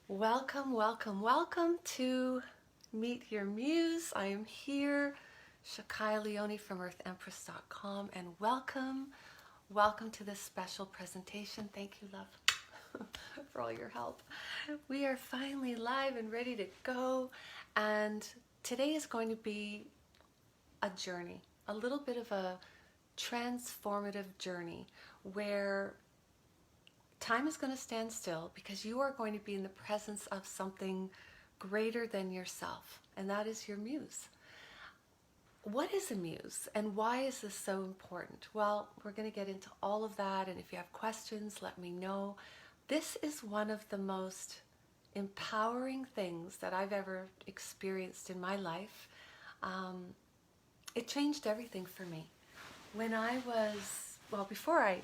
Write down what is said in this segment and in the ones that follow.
Welcome, welcome, welcome to Meet Your Muse. I am here, Shakai Leone from earthempress.com, and welcome to this special presentation. Thank you, love, for all your help. We are finally live and ready to go, and today is going to be a journey, a little bit of a transformative journey where time is going to stand still because you are going to be in the presence of something greater than yourself, and that is your muse. What is a muse and why is this so important? Well, we're going to get into all of that, and if you have questions, let me know. This is one of the most empowering things that I've ever experienced in my life. It changed everything for me. When I was, before I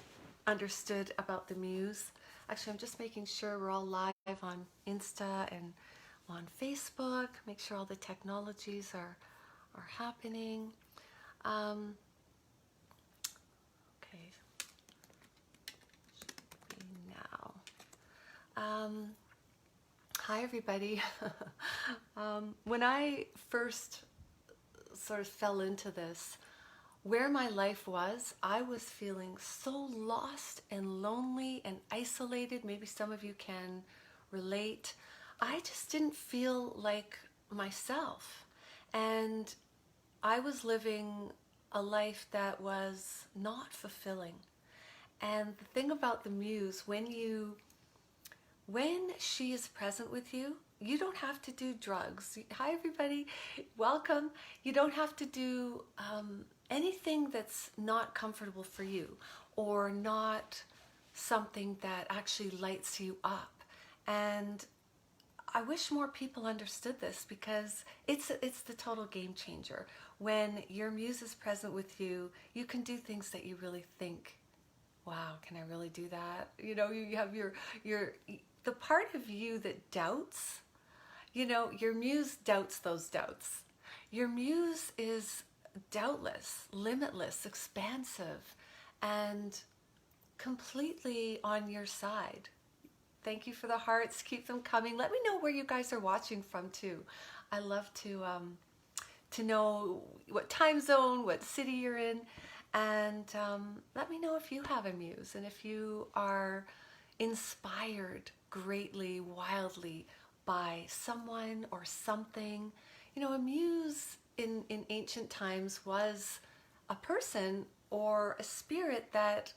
understood about the muse, actually I'm just making sure we're all live on Insta and on Facebook, make sure all the technologies are happening. Okay, now. Hi everybody. When I first sort of fell into this, where my life was, I was feeling so lost and lonely and isolated. Maybe some of you can relate. I just didn't feel like myself. And I was living a life that was not fulfilling. And the thing about the muse, when she is present with you, you don't have to do drugs. Hi everybody, welcome. You don't have to do anything that's not comfortable for you or not something that actually lights you up. And I wish more people understood this, because it's the total game changer. When your muse is present with you, you can do things that you really think, wow, can I really do that? You know, you have the part of you that doubts, your muse doubts those doubts. Your muse is doubtless, limitless, expansive, and completely on your side. Thank you for the hearts. Keep them coming. Let me know where you guys are watching from too. I love to know what time zone, what city you're in, and let me know if you have a muse and if you are inspired greatly, wildly by someone or something. A muse in ancient times was a person or a spirit that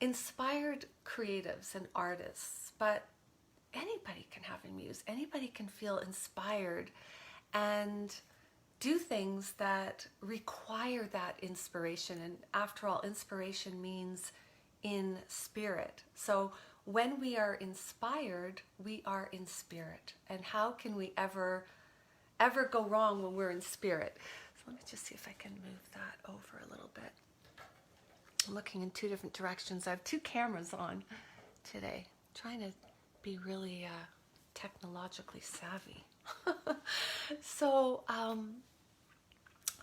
inspired creatives and artists, but anybody can have a muse. Anybody can feel inspired and do things that require that inspiration. And after all, inspiration means in spirit. So when we are inspired, we are in spirit. And how can we ever go wrong when we're in spirit? So let me just see if I can move that over a little bit. I'm looking in two different directions. I have two cameras on today. I'm trying to be really technologically savvy. So,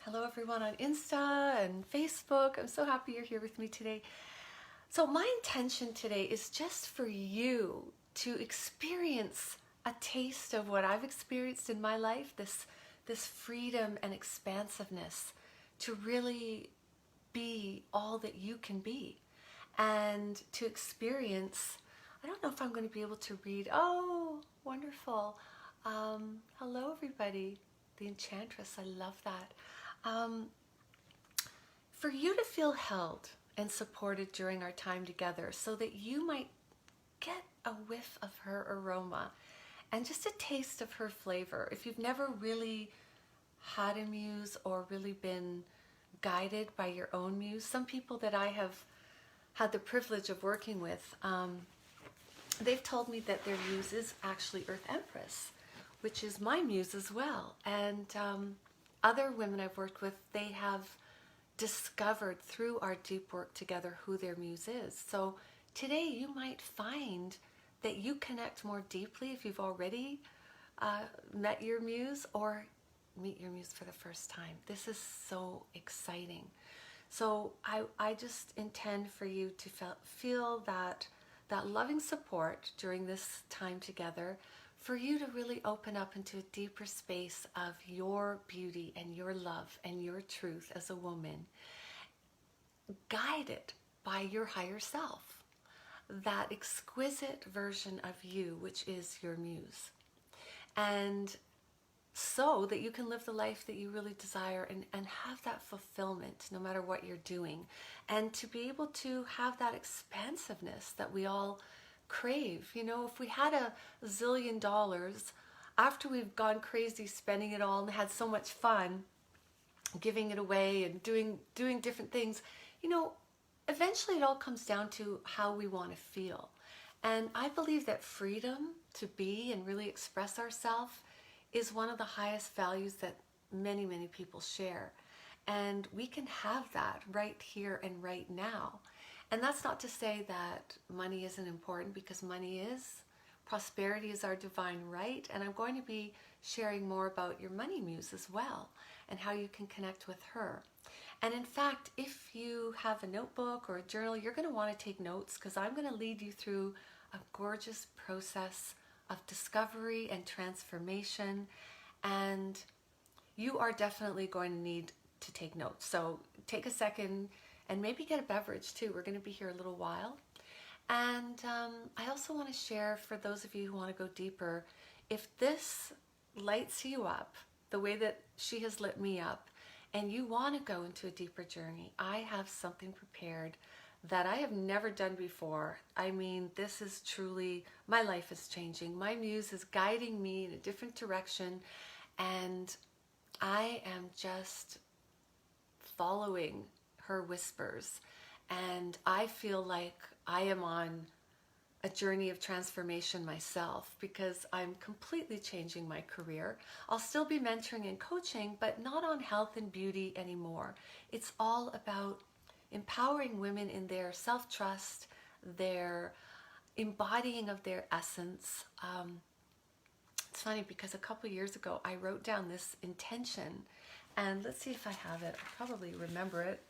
hello everyone on Insta and Facebook. I'm so happy you're here with me today. So my intention today is just for you to experience a taste of what I've experienced in my life, this freedom and expansiveness to really be all that you can be, and to experience, I don't know if I'm going to be able to read. Oh, wonderful. Hello everybody, the Enchantress, I love that. For you to feel held and supported during our time together, so that you might get a whiff of her aroma and just a taste of her flavor. If you've never really had a muse or really been guided by your own muse, some people that I have had the privilege of working with, they've told me that their muse is actually Earth Empress, which is my muse as well. And other women I've worked with, they have discovered through our deep work together who their muse is. So today you might find that you connect more deeply if you've already met your muse, or meet your muse for the first time. This is so exciting. So I just intend for you to feel that that loving support during this time together for you to really open up into a deeper space of your beauty and your love and your truth as a woman, guided by your higher self, that exquisite version of you, which is your muse. And so that you can live the life that you really desire and have that fulfillment no matter what you're doing. And to be able to have that expansiveness that we all crave. You know, if we had a zillion dollars, after we've gone crazy spending it all and had so much fun giving it away and doing different things, you know, eventually it all comes down to how we want to feel. And I believe that freedom to be and really express ourselves is one of the highest values that many, many people share. And we can have that right here and right now. And that's not to say that money isn't important, because money is. Prosperity is our divine right. And I'm going to be sharing more about your money muse as well and how you can connect with her. And in fact, if you have a notebook or a journal, you're going to want to take notes, because I'm going to lead you through a gorgeous process of discovery and transformation, and you are definitely going to need to take notes. So take a second and maybe get a beverage too. We're going to be here a little while. And I also want to share, for those of you who want to go deeper, if this lights you up the way that she has lit me up, and you want to go into a deeper journey, I have something prepared that I have never done before. I mean, this is truly, my life is changing. My muse is guiding me in a different direction, and I am just following her whispers. And I feel like I am on a journey of transformation myself, because I'm completely changing my career. I'll still be mentoring and coaching, but not on health and beauty anymore. It's all about empowering women in their self-trust, their embodying of their essence. It's funny, because a couple years ago I wrote down this intention, and let's see if I have it. I probably remember it.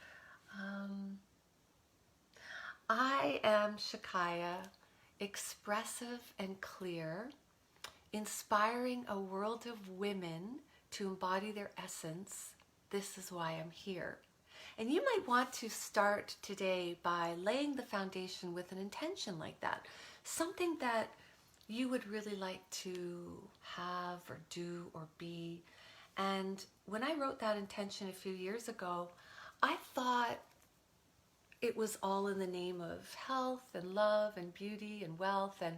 I am Shakaya, expressive and clear, inspiring a world of women to embody their essence. This is why I'm here. And you might want to start today by laying the foundation with an intention like that. Something that you would really like to have or do or be. And when I wrote that intention a few years ago, I thought it was all in the name of health and love and beauty and wealth. And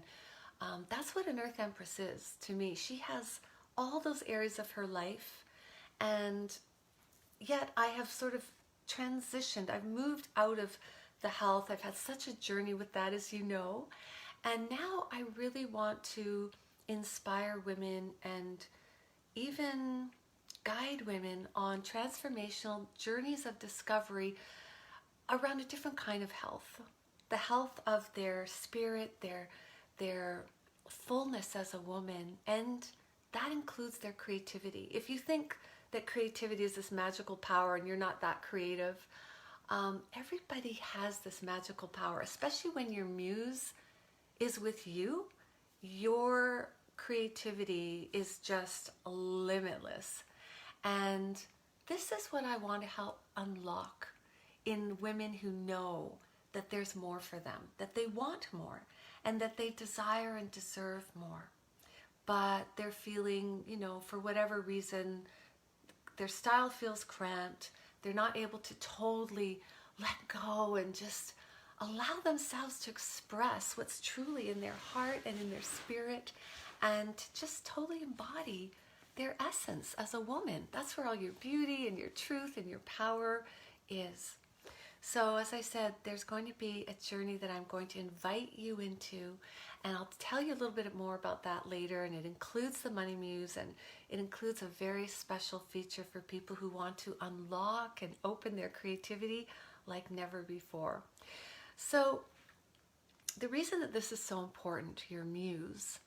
that's what an Earth Empress is to me. She has all those areas of her life. And yet I have sort of transitioned. I've moved out of the health. I've had such a journey with that, as you know. And now I really want to inspire women and even guide women on transformational journeys of discovery around a different kind of health. The health of their spirit, their fullness as a woman, and that includes their creativity. If you think that creativity is this magical power and you're not that creative, everybody has this magical power, especially when your muse is with you. Your creativity is just limitless. And this is what I want to help unlock in women who know that there's more for them, that they want more, and that they desire and deserve more. But they're feeling, you know, for whatever reason, their style feels cramped. They're not able to totally let go and just allow themselves to express what's truly in their heart and in their spirit, and to just totally embody their essence as a woman. That's where all your beauty and your truth and your power is. So as I said, there's going to be a journey that I'm going to invite you into, and I'll tell you a little bit more about that later. And it includes the Money Muse, and it includes a very special feature for people who want to unlock and open their creativity like never before. So the reason that this is so important, your muse,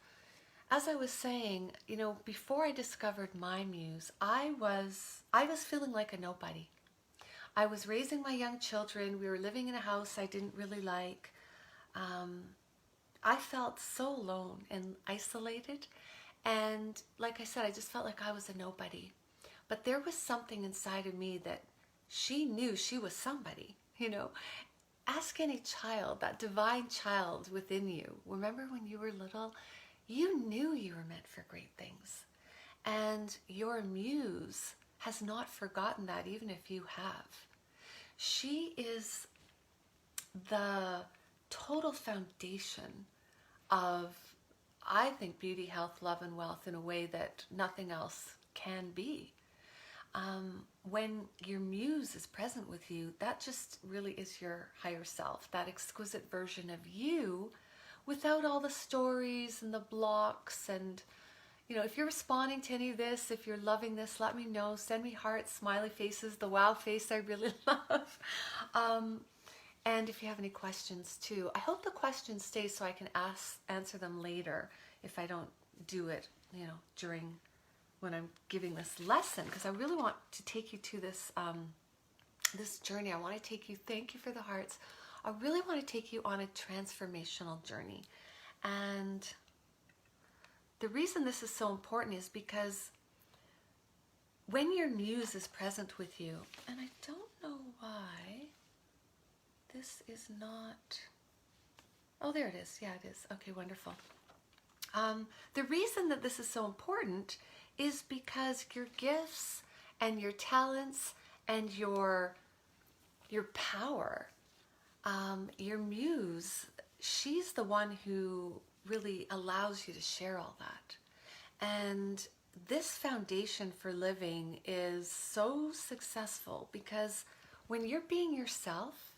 as I was saying, you know, before I discovered my muse, I was feeling like a nobody. I was raising my young children. We were living in a house I didn't really like. I felt so alone and isolated. And like I said, I just felt like I was a nobody. But there was something inside of me that she knew she was somebody, you know. Ask any child, that divine child within you. Remember when you were little, you knew you were meant for great things. And your muse has not forgotten that, even if you have. She is the total foundation of, I think, beauty, health, love, and wealth in a way that nothing else can be. When your muse is present with you, that just really is your higher self, that exquisite version of you without all the stories and the blocks. And, you know, if you're responding to any of this, if you're loving this, let me know. Send me hearts, smiley faces, the wow face I really love. And if you have any questions too, I hope the questions stay so I can answer them later if I don't do it, you know, during when I'm giving this lesson, because I really want to take you to this this journey. I want to take you, thank you for the hearts. I really want to take you on a transformational journey. And the reason this is so important is because when your muse is present with you, and I don't know why this is not, oh, there it is. Yeah, it is. Okay, wonderful. The reason that this is so important is because your gifts and your talents and your power, your muse, she's the one who really allows you to share all that. And this foundation for living is so successful because when you're being yourself,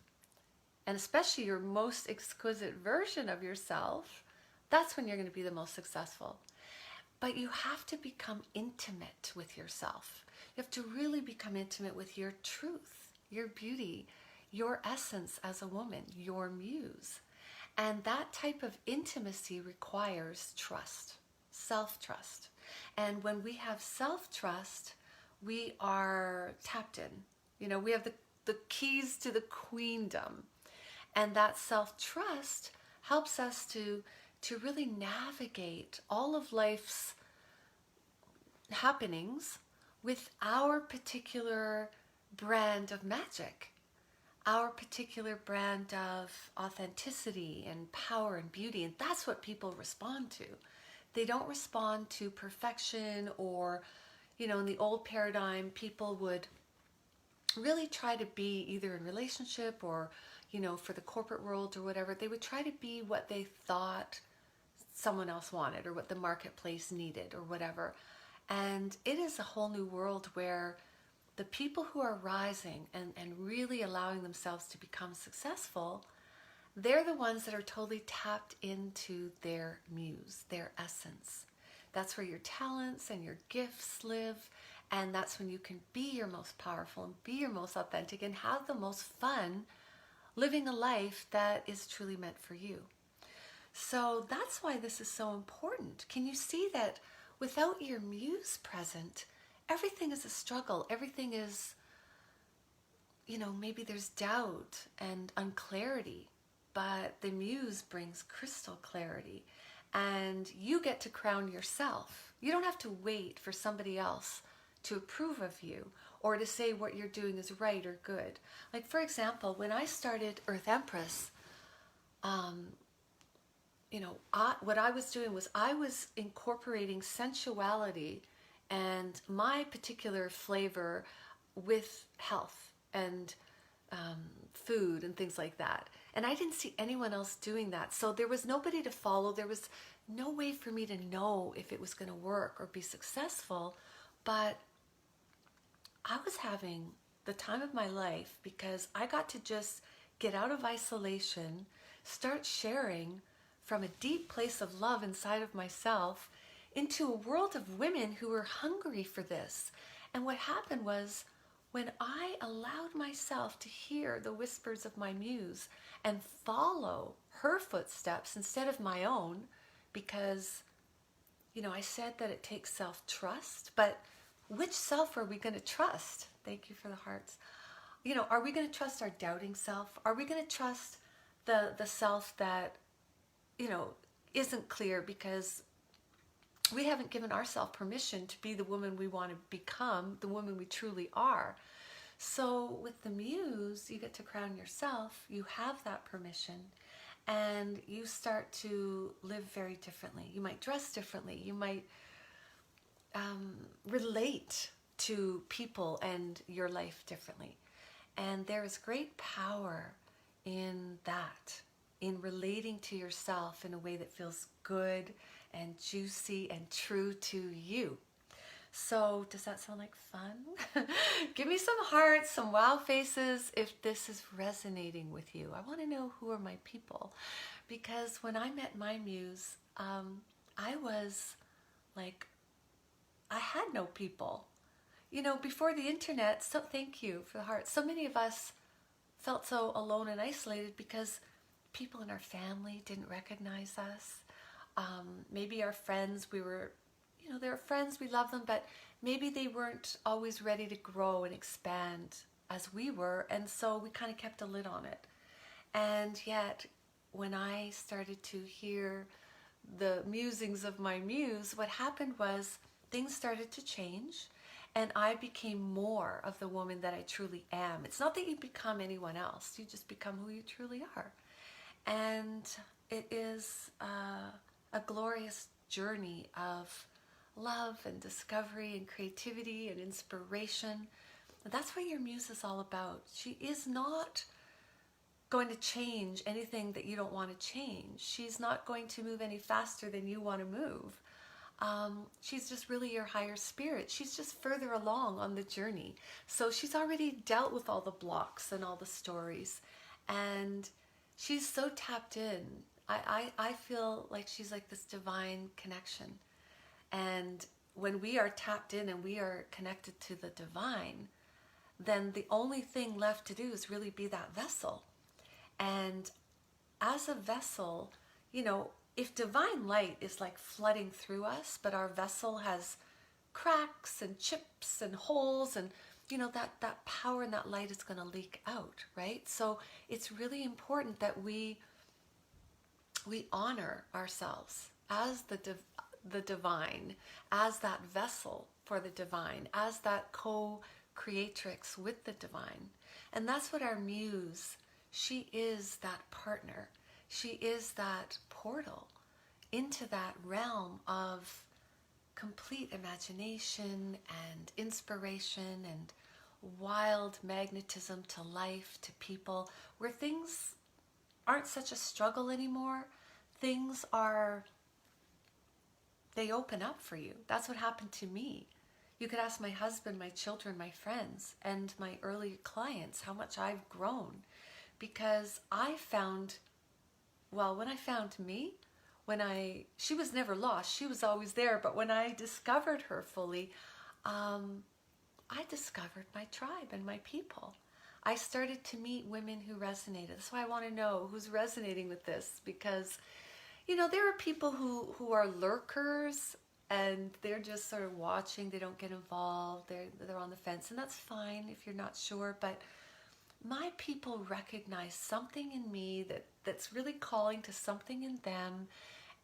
and especially your most exquisite version of yourself, that's when you're going to be the most successful. But you have to become intimate with yourself. You have to really become intimate with your truth, your beauty, your essence as a woman, your muse. And that type of intimacy requires trust, self-trust. And when we have self-trust, we are tapped in. You know, we have the keys to the queendom. And that self-trust helps us to really navigate all of life's happenings with our particular brand of magic, our particular brand of authenticity and power and beauty. And that's what people respond to. They don't respond to perfection or, you know, in the old paradigm, people would really try to be either in relationship or, you know, for the corporate world or whatever, they would try to be what they thought someone else wanted or what the marketplace needed or whatever. And it is a whole new world where the people who are rising and really allowing themselves to become successful, they're the ones that are totally tapped into their muse, their essence. That's where your talents and your gifts live. And that's when you can be your most powerful and be your most authentic and have the most fun living a life that is truly meant for you. So that's why this is so important. Can you see that without your muse present, everything is a struggle. Everything is, you know, maybe there's doubt and unclarity, but the muse brings crystal clarity and you get to crown yourself. You don't have to wait for somebody else to approve of you or to say what you're doing is right or good. Like, for example, when I started Earth Empress, you know, what I was doing was I was incorporating sensuality and my particular flavor with health and food and things like that. And I didn't see anyone else doing that. So there was nobody to follow. There was no way for me to know if it was going to work or be successful. But I was having the time of my life because I got to just get out of isolation, start sharing from a deep place of love inside of myself into a world of women who were hungry for this. And what happened was when I allowed myself to hear the whispers of my muse and follow her footsteps instead of my own, because, you know, I said that it takes self-trust, but which self are we going to trust? Thank you for the hearts. You know, are we going to trust our doubting self? Are we going to trust the self that isn't clear because we haven't given ourselves permission to be the woman we want to become, the woman we truly are. So with the muse, you get to crown yourself, you have that permission, and you start to live very differently. You might dress differently, you might relate to people and your life differently. And there is great power in that, in relating to yourself in a way that feels good and juicy and true to you. So does that sound like fun? Give me some hearts, some wow faces if this is resonating with you. I want to know who are my people, because when I met my muse, I was like, I had no people. Before the internet, so thank you for the heart. So many of us felt so alone and isolated because people in our family didn't recognize us. Maybe our friends, they're friends, we love them, but maybe they weren't always ready to grow and expand as we were, and so we kind of kept a lid on it. And yet, when I started to hear the musings of my muse, what happened was things started to change, and I became more of the woman that I truly am. It's not that you become anyone else, you just become who you truly are. And it is a glorious journey of love and discovery and creativity and inspiration. That's what your muse is all about. She is not going to change anything that you don't want to change. She's not going to move any faster than you want to move. She's just really your higher spirit. She's just further along on the journey. So she's already dealt with all the blocks and all the stories. And she's so tapped in. I feel like she's like this divine connection. And when we are tapped in and we are connected to the divine, then the only thing left to do is really be that vessel. And as a vessel, if divine light is like flooding through us, but our vessel has cracks and chips and holes, and that power and that light is going to leak out, right? So it's really important that we honor ourselves as the divine, as that vessel for the divine, as that co-creatrix with the divine. And that's what our muse, she is that partner. She is that portal into that realm of complete imagination and inspiration and wild magnetism to life, to people, where things aren't such a struggle anymore. Things they open up for you. That's what happened to me. You could ask my husband, my children, my friends, and my early clients how much I've grown, because I found, when I found me, she was never lost, she was always there, but when I discovered her fully, I discovered my tribe and my people. I started to meet women who resonated. That's why I want to know who's resonating with this, because there are people who are lurkers and they're just sort of watching. They don't get involved. They're on the fence, and that's fine if you're not sure. But my people recognize something in me that's really calling to something in them,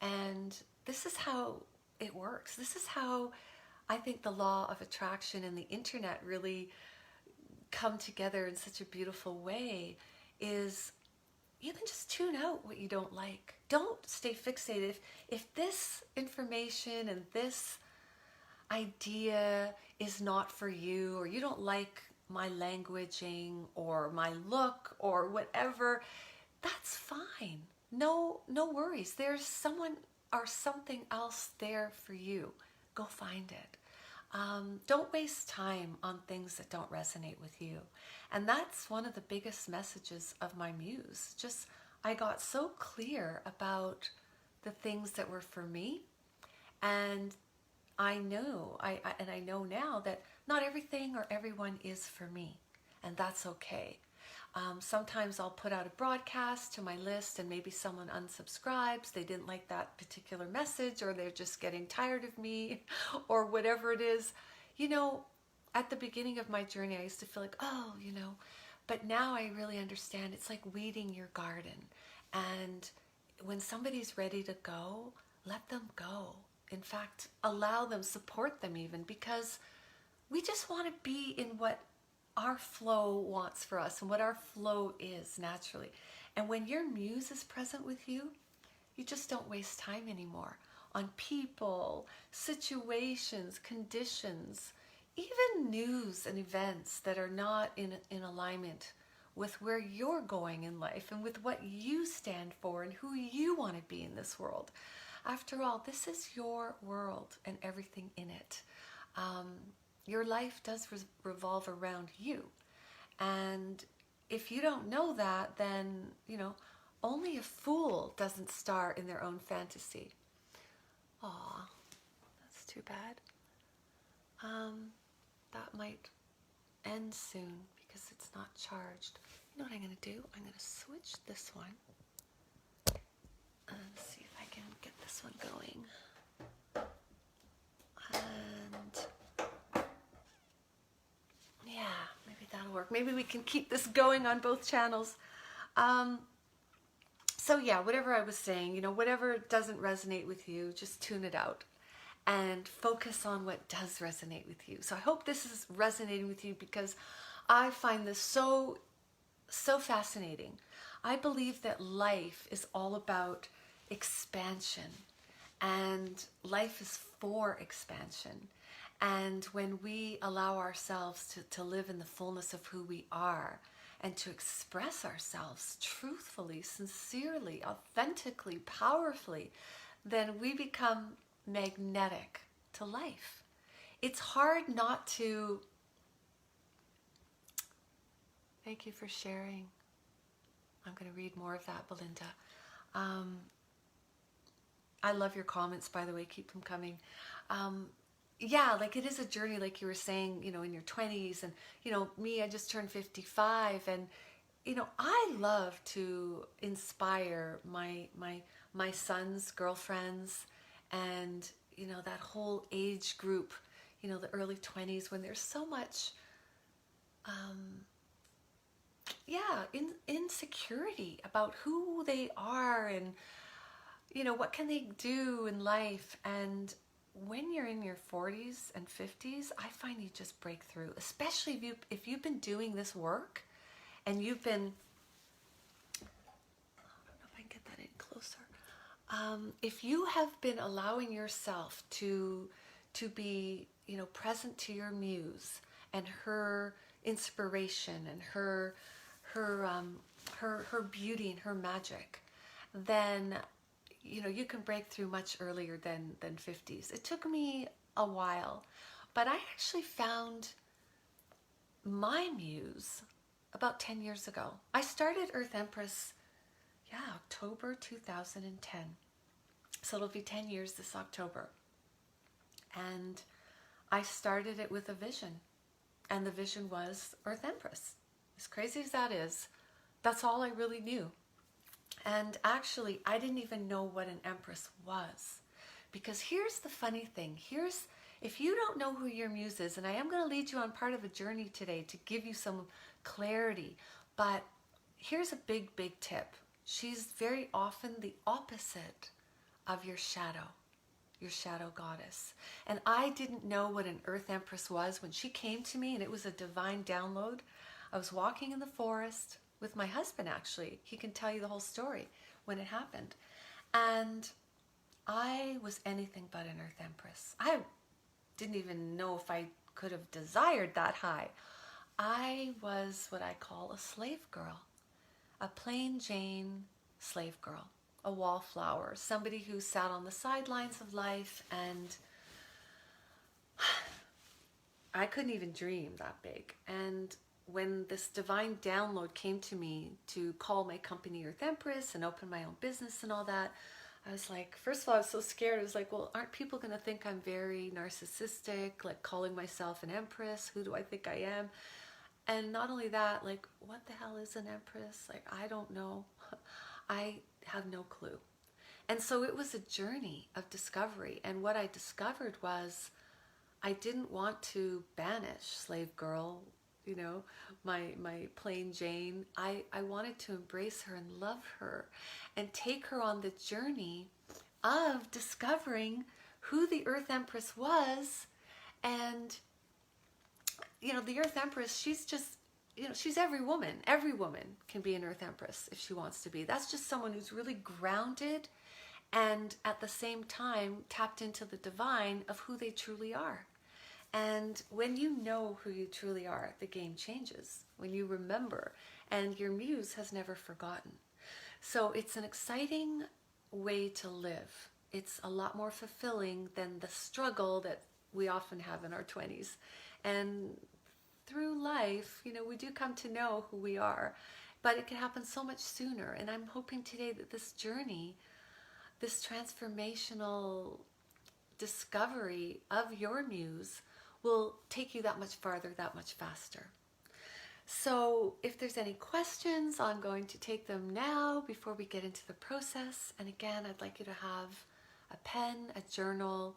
and this is how it works. This is how I think the law of attraction and the internet really come together in such a beautiful way. Is you can just tune out what you don't like. Don't stay fixated. If this information and this idea is not for you, or you don't like my languaging or my look or whatever, that's fine. No worries. There's someone or something else there for you. Go find it. Don't waste time on things that don't resonate with you. And that's one of the biggest messages of my muse. Just, I got so clear about the things that were for me. And I know now that not everything or everyone is for me. And that's okay. Sometimes I'll put out a broadcast to my list and maybe someone unsubscribes. They didn't like that particular message, or they're just getting tired of me, or whatever it is. At the beginning of my journey, I used to feel like, but now I really understand. It's like weeding your garden. And when somebody's ready to go, let them go. In fact, allow them, support them even, because we just want to be in what our flow wants for us and what our flow is naturally. And when your muse is present with you, you just don't waste time anymore on people, situations, conditions, even news and events that are not in alignment with where you're going in life and with what you stand for and who you want to be in this world. After all, this is your world and everything in it. Your life does revolve around you. And if you don't know that, then, only a fool doesn't star in their own fantasy. Aw, that's too bad. That might end soon because it's not charged. You know what I'm going to do? I'm going to switch this one and see if I can get this one going. And yeah, maybe that'll work. Maybe we can keep this going on both channels. So yeah, whatever I was saying, whatever doesn't resonate with you, just tune it out and focus on what does resonate with you. So I hope this is resonating with you because I find this so fascinating. I believe that life is all about expansion, and life is for expansion. And when we allow ourselves to live in the fullness of who we are and to express ourselves truthfully, sincerely, authentically, powerfully, then we become magnetic to life. It's hard not to. Thank you for sharing. I'm going to read more of that, Belinda. I love your comments, by the way. Keep them coming. Yeah, like it is a journey, like you were saying, in your 20s. And, me, I just turned 55. And, I love to inspire my son's girlfriends and, that whole age group, the early 20s, when there's so much, insecurity about who they are and, what can they do in life. And when you're in your 40s and 50s, I find you just break through, especially if you've been doing this work and you've been, I don't know if I can get that in closer. If you have been allowing yourself to be, present to your muse and her inspiration and her beauty and her magic, then you can break through much earlier than 50s. It took me a while, but I actually found my muse about 10 years ago. I started Earth Empress, October 2010. So it'll be 10 years this October. And I started it with a vision. And the vision was Earth Empress. As crazy as that is, that's all I really knew. And actually, I didn't even know what an empress was. Because here's the funny thing. If you don't know who your muse is, and I am going to lead you on part of a journey today to give you some clarity, but here's a big, big tip. She's very often the opposite of your shadow goddess. And I didn't know what an Earth Empress was when she came to me, and it was a divine download. I was walking in the forest with my husband, actually. He can tell you the whole story when it happened. And I was anything but an Earth Empress. I didn't even know if I could have desired that high. I was what I call a slave girl, a plain Jane slave girl, a wallflower, somebody who sat on the sidelines of life, and I couldn't even dream that big. And when this divine download came to me to call my company Earth Empress and open my own business and all that, I was like, first of all, I was so scared. I was like, well, aren't people going to think I'm very narcissistic, like calling myself an empress? Who do I think I am? And not only that, like, what the hell is an empress? Like, I don't know. I have no clue. And so it was a journey of discovery. And what I discovered was I didn't want to banish slave girl, my plain Jane. I wanted to embrace her and love her and take her on the journey of discovering who the Earth Empress was. And the Earth Empress, she's just, she's every woman. Every woman can be an Earth Empress if she wants to be. That's just someone who's really grounded and at the same time tapped into the divine of who they truly are. And when you know who you truly are, the game changes. When you remember, and your muse has never forgotten. So it's an exciting way to live. It's a lot more fulfilling than the struggle that we often have in our 20s. And through life, we do come to know who we are, but it can happen so much sooner. And I'm hoping today that this journey, this transformational discovery of your muse, will take you that much farther, that much faster. So if there's any questions, I'm going to take them now before we get into the process. And again, I'd like you to have a pen, a journal,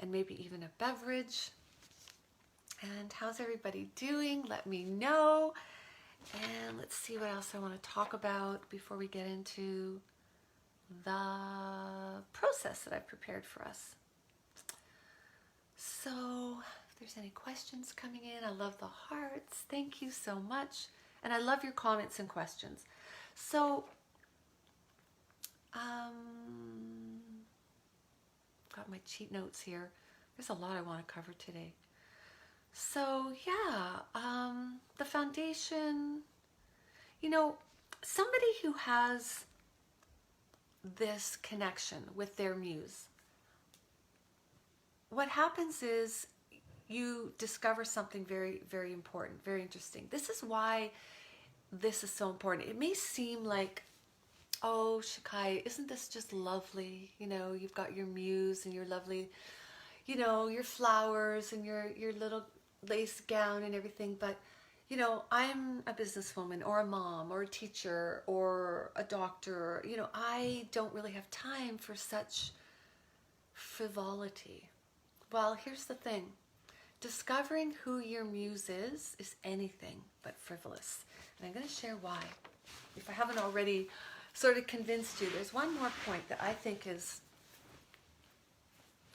and maybe even a beverage. And how's everybody doing? Let me know. And let's see what else I want to talk about before we get into the process that I've prepared for us. So if there's any questions coming in, I love the hearts. Thank you so much. And I love your comments and questions. So, got my cheat notes here. There's a lot I want to cover today. So yeah, the foundation, somebody who has this connection with their muse, what happens is you discover something very, very important, very interesting. This is why this is so important. It may seem like, oh, Shakai, isn't this just lovely? You've got your muse and your lovely, your flowers and your little lace gown and everything. But, I'm a businesswoman or a mom or a teacher or a doctor. I don't really have time for such frivolity. Well, here's the thing. Discovering who your muse is anything but frivolous. And I'm going to share why. If I haven't already sort of convinced you, there's one more point that I think is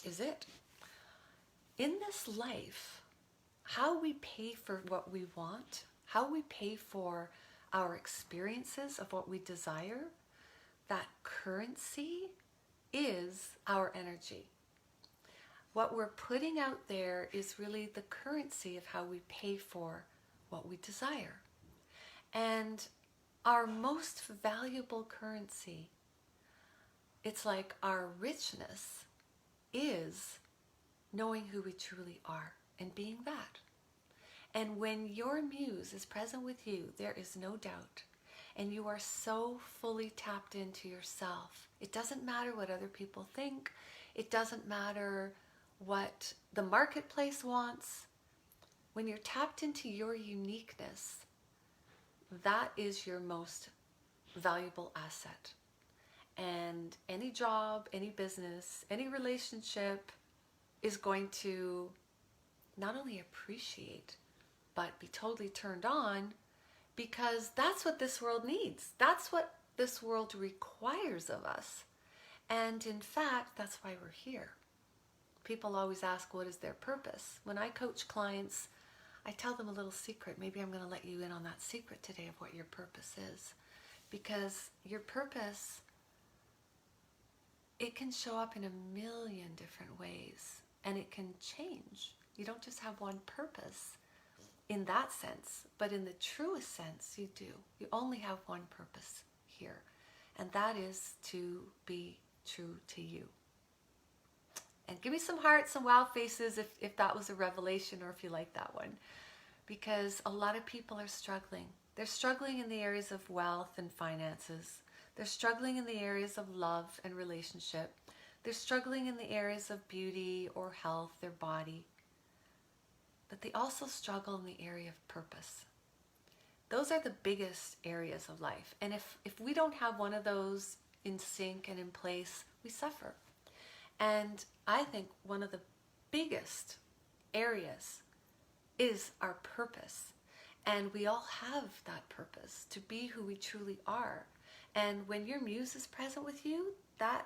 it. In this life, how we pay for what we want, how we pay for our experiences of what we desire, that currency is our energy. What we're putting out there is really the currency of how we pay for what we desire. And our most valuable currency, it's like our richness, is knowing who we truly are and being that. And when your muse is present with you, there is no doubt. And you are so fully tapped into yourself. It doesn't matter what other people think. It doesn't matter what the marketplace wants. When you're tapped into your uniqueness, that is your most valuable asset. And any job, any business, any relationship is going to not only appreciate, but be totally turned on, because that's what this world needs. That's what this world requires of us. And in fact, that's why we're here. People always ask, what is their purpose? When I coach clients, I tell them a little secret. Maybe I'm going to let you in on that secret today of what your purpose is. Because your purpose, it can show up in a million different ways. And it can change. You don't just have one purpose in that sense. But in the truest sense, you do. You only have one purpose here. And that is to be true to you. And give me some hearts, some wow faces if that was a revelation, or if you like that one. Because a lot of people are struggling. They're struggling in the areas of wealth and finances. They're struggling in the areas of love and relationship. They're struggling in the areas of beauty or health, their body. But they also struggle in the area of purpose. Those are the biggest areas of life. And if we don't have one of those in sync and in place, we suffer. And I think one of the biggest areas is our purpose. And we all have that purpose to be who we truly are. And when your muse is present with you, that's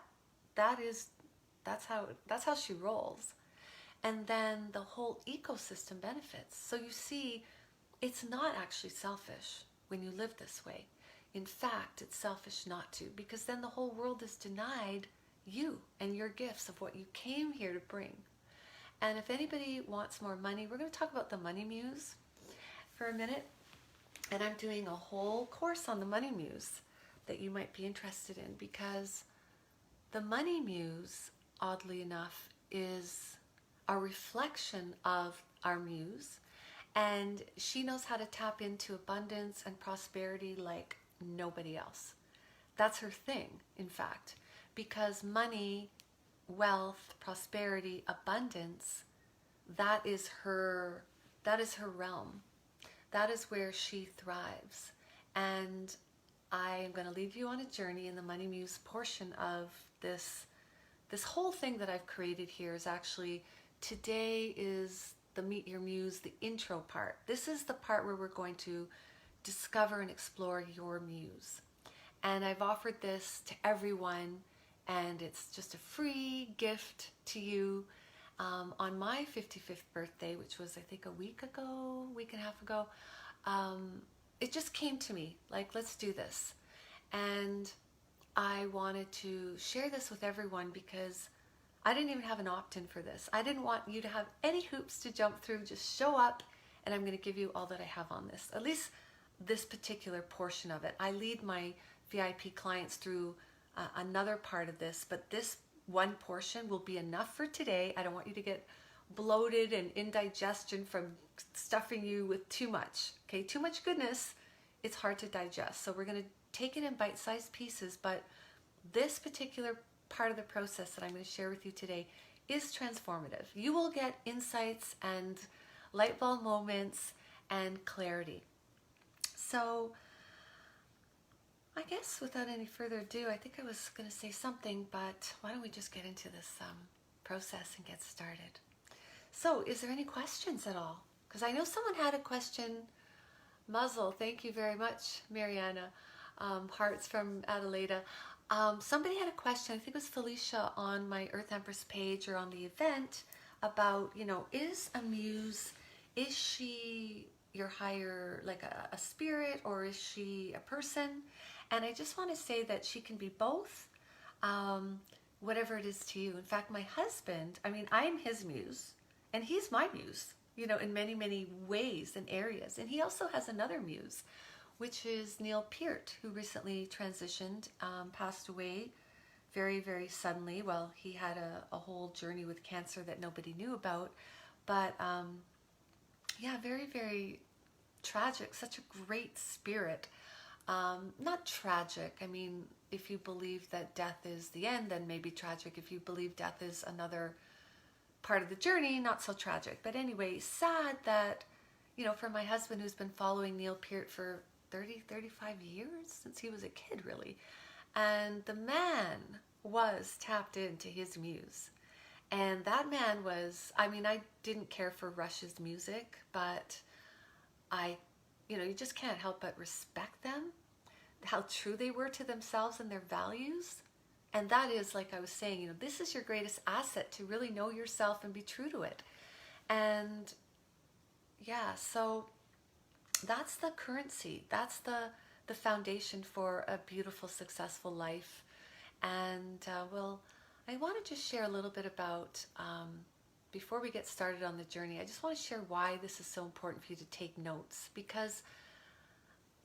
how she rolls. And then the whole ecosystem benefits. So you see, it's not actually selfish when you live this way. In fact, it's selfish not to, because then the whole world is denied you and your gifts of what you came here to bring. And if anybody wants more money, we're going to talk about the money muse for a minute. And I'm doing a whole course on the money muse that you might be interested in, because the money muse, oddly enough, is a reflection of our muse, and she knows how to tap into abundance and prosperity like nobody else. That's her thing, in fact, because money, wealth, prosperity, abundance, that is her realm. That is where she thrives. And I am going to lead you on a journey in the money muse portion of this whole thing that I've created here. Is actually, today is the Meet Your Muse, the intro part. This is the part where we're going to discover and explore your muse. And I've offered this to everyone, and it's just a free gift to you on my 55th birthday, which was, I think, a week and a half ago. It just came to me, like, let's do this. And I wanted to share this with everyone because I didn't even have an opt-in for this. I didn't want you to have any hoops to jump through. Just show up, and I'm going to give you all that I have on this, at least this particular portion of it. I lead my VIP clients through another part of this, but this one portion will be enough for today. I don't want you to get bloated and indigestion from stuffing you with too much. Okay, too much goodness, it's hard to digest. So we're going to take it in bite-sized pieces, but this particular part of the process that I'm going to share with you today is transformative. You will get insights and light bulb moments and clarity. So I guess without any further ado, I think I was going to say something, but why don't we just get into this process and get started. So is there any questions at all? Because I know someone had a question. Muzzle, thank you very much, Mariana. Hearts from Adelaida. Somebody had a question, I think it was Felicia, on my Earth Empress page or on the event about, is a muse, is she your higher, like a spirit, or is she a person? And I just want to say that she can be both, whatever it is to you. In fact, my husband, I'm his muse, and he's my muse, in many, many ways and areas. And he also has another muse, which is Neil Peart, who recently transitioned, passed away very, very suddenly. Well, he had a whole journey with cancer that nobody knew about. But yeah, very, very tragic, such a great spirit. Not tragic. If you believe that death is the end, then maybe tragic. If you believe death is another part of the journey, not so tragic. But anyway, sad that, for my husband, who's been following Neil Peart for 35 years, since he was a kid, really. And the man was tapped into his muse. And that man was, I didn't care for Rush's music, but you just can't help but respect them, how true they were to themselves and their values. And that is, like I was saying, this is your greatest asset, to really know yourself and be true to it. And yeah, so that's the currency. That's the foundation for a beautiful, successful life. And I want to just share a little bit about, before we get started on the journey, I just want to share why this is so important for you to take notes. Because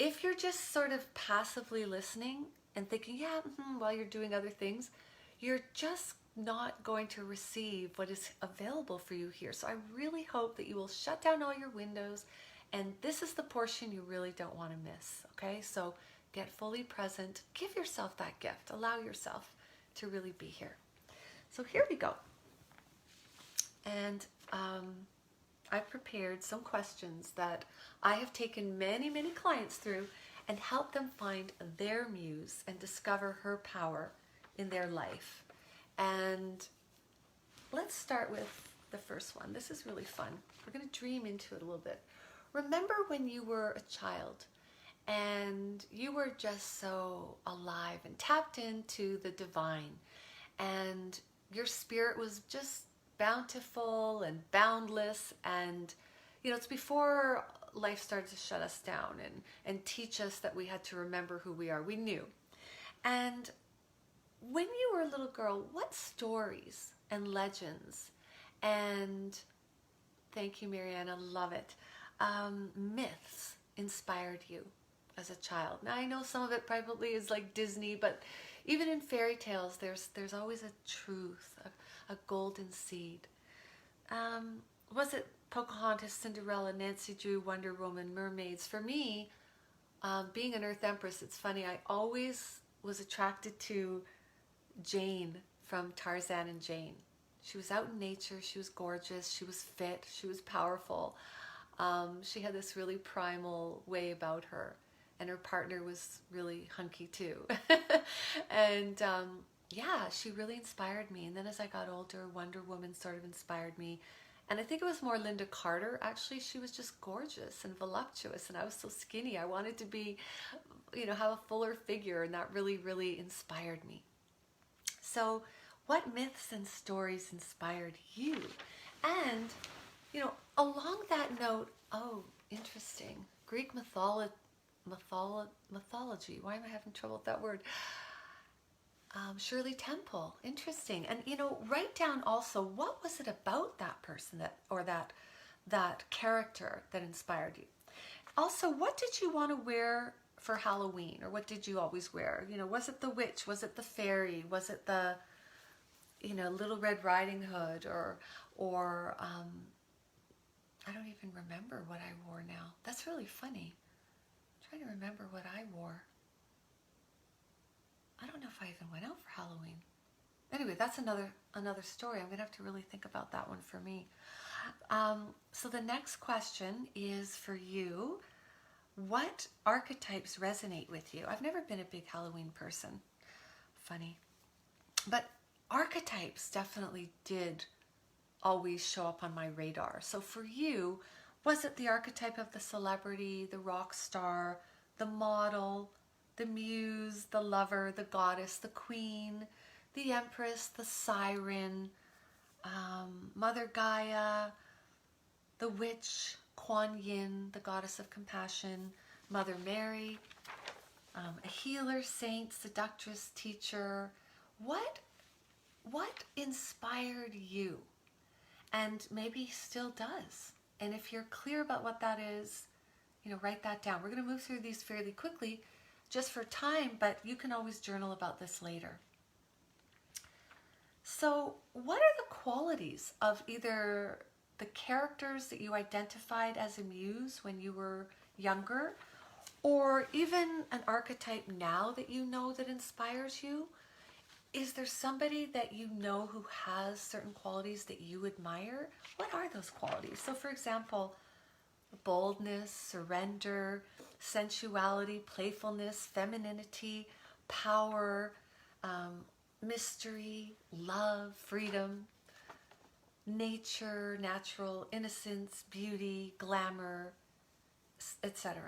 if you're just sort of passively listening and thinking, yeah, while you're doing other things, you're just not going to receive what is available for you here. So I really hope that you will shut down all your windows. And this is the portion you really don't want to miss, okay? So get fully present. Give yourself that gift. Allow yourself to really be here. So here we go. And I've prepared some questions that I have taken many, many clients through and helped them find their muse and discover her power in their life. And let's start with the first one. This is really fun. We're going to dream into it a little bit. remember when you were a child and you were just so alive and tapped into the divine, and your spirit was just bountiful and boundless, and it's before life started to shut us down and teach us that we had to remember who we are. We knew. And when you were a little girl, what stories and legends and, thank you, Mariana, love it, myths inspired you as a child? Now, I know some of it probably is like Disney, but even in fairy tales, there's always a truth, a golden seed. Was it Pocahontas, Cinderella, Nancy Drew, Wonder Woman, mermaids? For me, being an Earth Empress, it's funny, I always was attracted to Jane from Tarzan and Jane. She was out in nature, she was gorgeous, she was fit, she was powerful. She had this really primal way about her, and her partner was really hunky too. And yeah, she really inspired me. And then as I got older, Wonder Woman sort of inspired me. And I think it was more Linda Carter. Actually, she was just gorgeous and voluptuous, and I was so skinny. I wanted to be, have a fuller figure, and that really, really inspired me. So what myths and stories inspired you? And, along that note, oh, interesting, Greek mythology. Why am I having trouble with that word? Shirley Temple, interesting. And write down also, what was it about that person that character that inspired you? Also, what did you want to wear for Halloween, or what did you always wear? Was it the witch? Was it the fairy? Was it the Little Red Riding Hood, or I don't even remember what I wore now. That's really funny. I'm trying to remember what I wore. I don't know if I even went out for Halloween. Anyway, that's another story. I'm going to have to really think about that one for me. So the next question is for you. What archetypes resonate with you? I've never been a big Halloween person. Funny. But archetypes definitely did always show up on my radar. So for you, was it the archetype of the celebrity, the rock star, the model, the muse, the lover, the goddess, the queen, the empress, the siren, Mother Gaia, the witch, Kuan Yin, the goddess of compassion, Mother Mary, a healer, saint, seductress, teacher? What inspired you? And maybe still does. And if you're clear about what that is, write that down. We're going to move through these fairly quickly just for time, but you can always journal about this later. So what are the qualities of either the characters that you identified as a muse when you were younger, or even an archetype now that you know that inspires you? Is there somebody that you know who has certain qualities that you admire? What are those qualities? So for example, boldness, surrender, sensuality, playfulness, femininity, power, mystery, love, freedom, nature, natural, innocence, beauty, glamour, etc.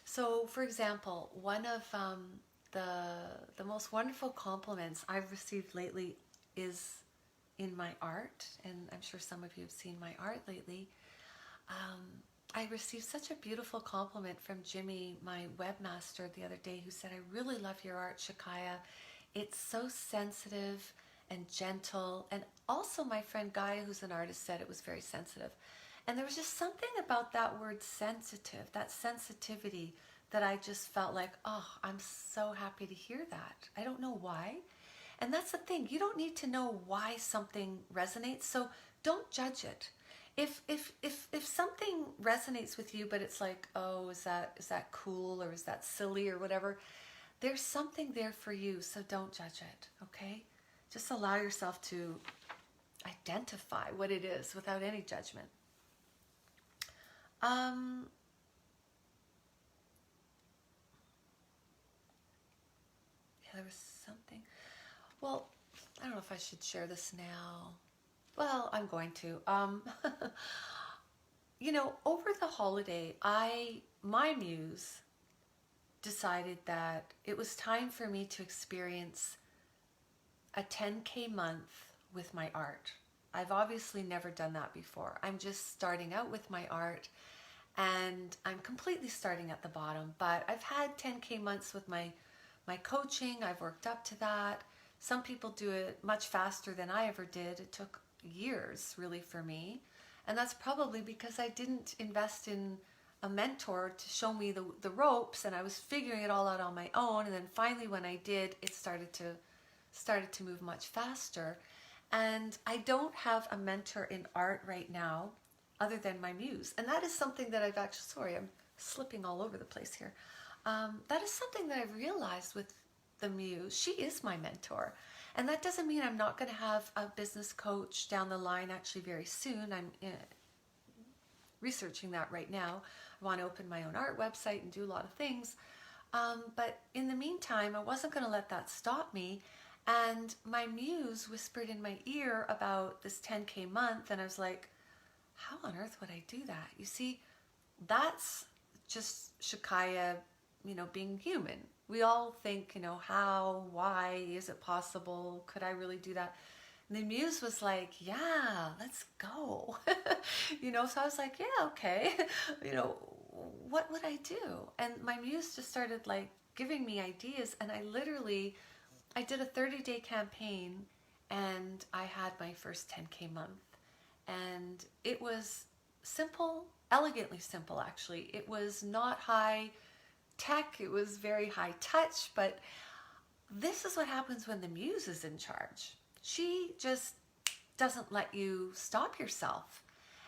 So for example, one of the most wonderful compliments I've received lately is in my art, and I'm sure some of you have seen my art lately. I received such a beautiful compliment from Jimmy, my webmaster, the other day, who said, "I really love your art, Shakaya. It's so sensitive and gentle." And also my friend Gaia, who's an artist, said it was very sensitive. And there was just something about that word sensitive, that sensitivity, that I just felt like, oh, I'm so happy to hear that. I don't know why. And that's the thing. You don't need to know why something resonates, so don't judge it. If something resonates with you, but it's like, oh, is that cool, or is that silly, or whatever, there's something there for you, so don't judge it, okay? Just allow yourself to identify what it is without any judgment. Yeah, there was something. Well, I don't know if I should share this now. Well, I'm going to. over the holiday, my muse decided that it was time for me to experience a 10K month with my art. I've obviously never done that before. I'm just starting out with my art, and I'm completely starting at the bottom, but I've had 10K months with my coaching. I've worked up to that. Some people do it much faster than I ever did. It took years really for me, and that's probably because I didn't invest in a mentor to show me the ropes, and I was figuring it all out on my own. And then finally when I did, it started to move much faster. And I don't have a mentor in art right now other than my muse. And that is something that I've actually, sorry, I'm slipping all over the place here. That is something that I've realized with the muse. She is my mentor. And that doesn't mean I'm not going to have a business coach down the line actually very soon. I'm researching that right now. I want to open my own art website and do a lot of things. But in the meantime, I wasn't going to let that stop me. And my muse whispered in my ear about this 10K month, and I was like, how on earth would I do that? You see, that's just Shakaya, being human. We all think, how, why, is it possible? Could I really do that? And the muse was like, yeah, let's go. So I was like, yeah, okay. What would I do? And my muse just started like giving me ideas, and I did a 30-day campaign, and I had my first 10K month. And it was simple, elegantly simple actually. It was not high tech, it was very high touch, but this is what happens when the muse is in charge. She just doesn't let you stop yourself.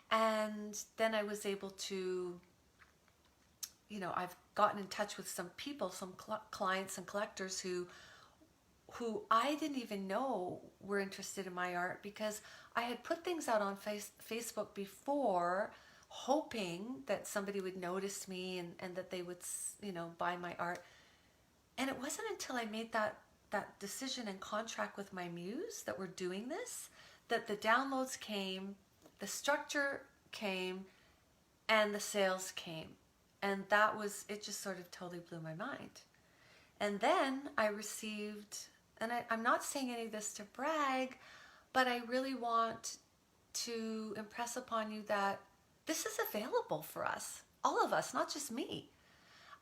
And then I was able to, I've gotten in touch with some people, some clients and collectors who I didn't even know were interested in my art, because I had put things out on Facebook before, hoping that somebody would notice me and that they would, buy my art. And it wasn't until I made that decision and contract with my muse that we're doing this, that the downloads came, the structure came, and the sales came. And it just sort of totally blew my mind. And then I received, and I'm not saying any of this to brag, but I really want to impress upon you that this is available for us, all of us, not just me.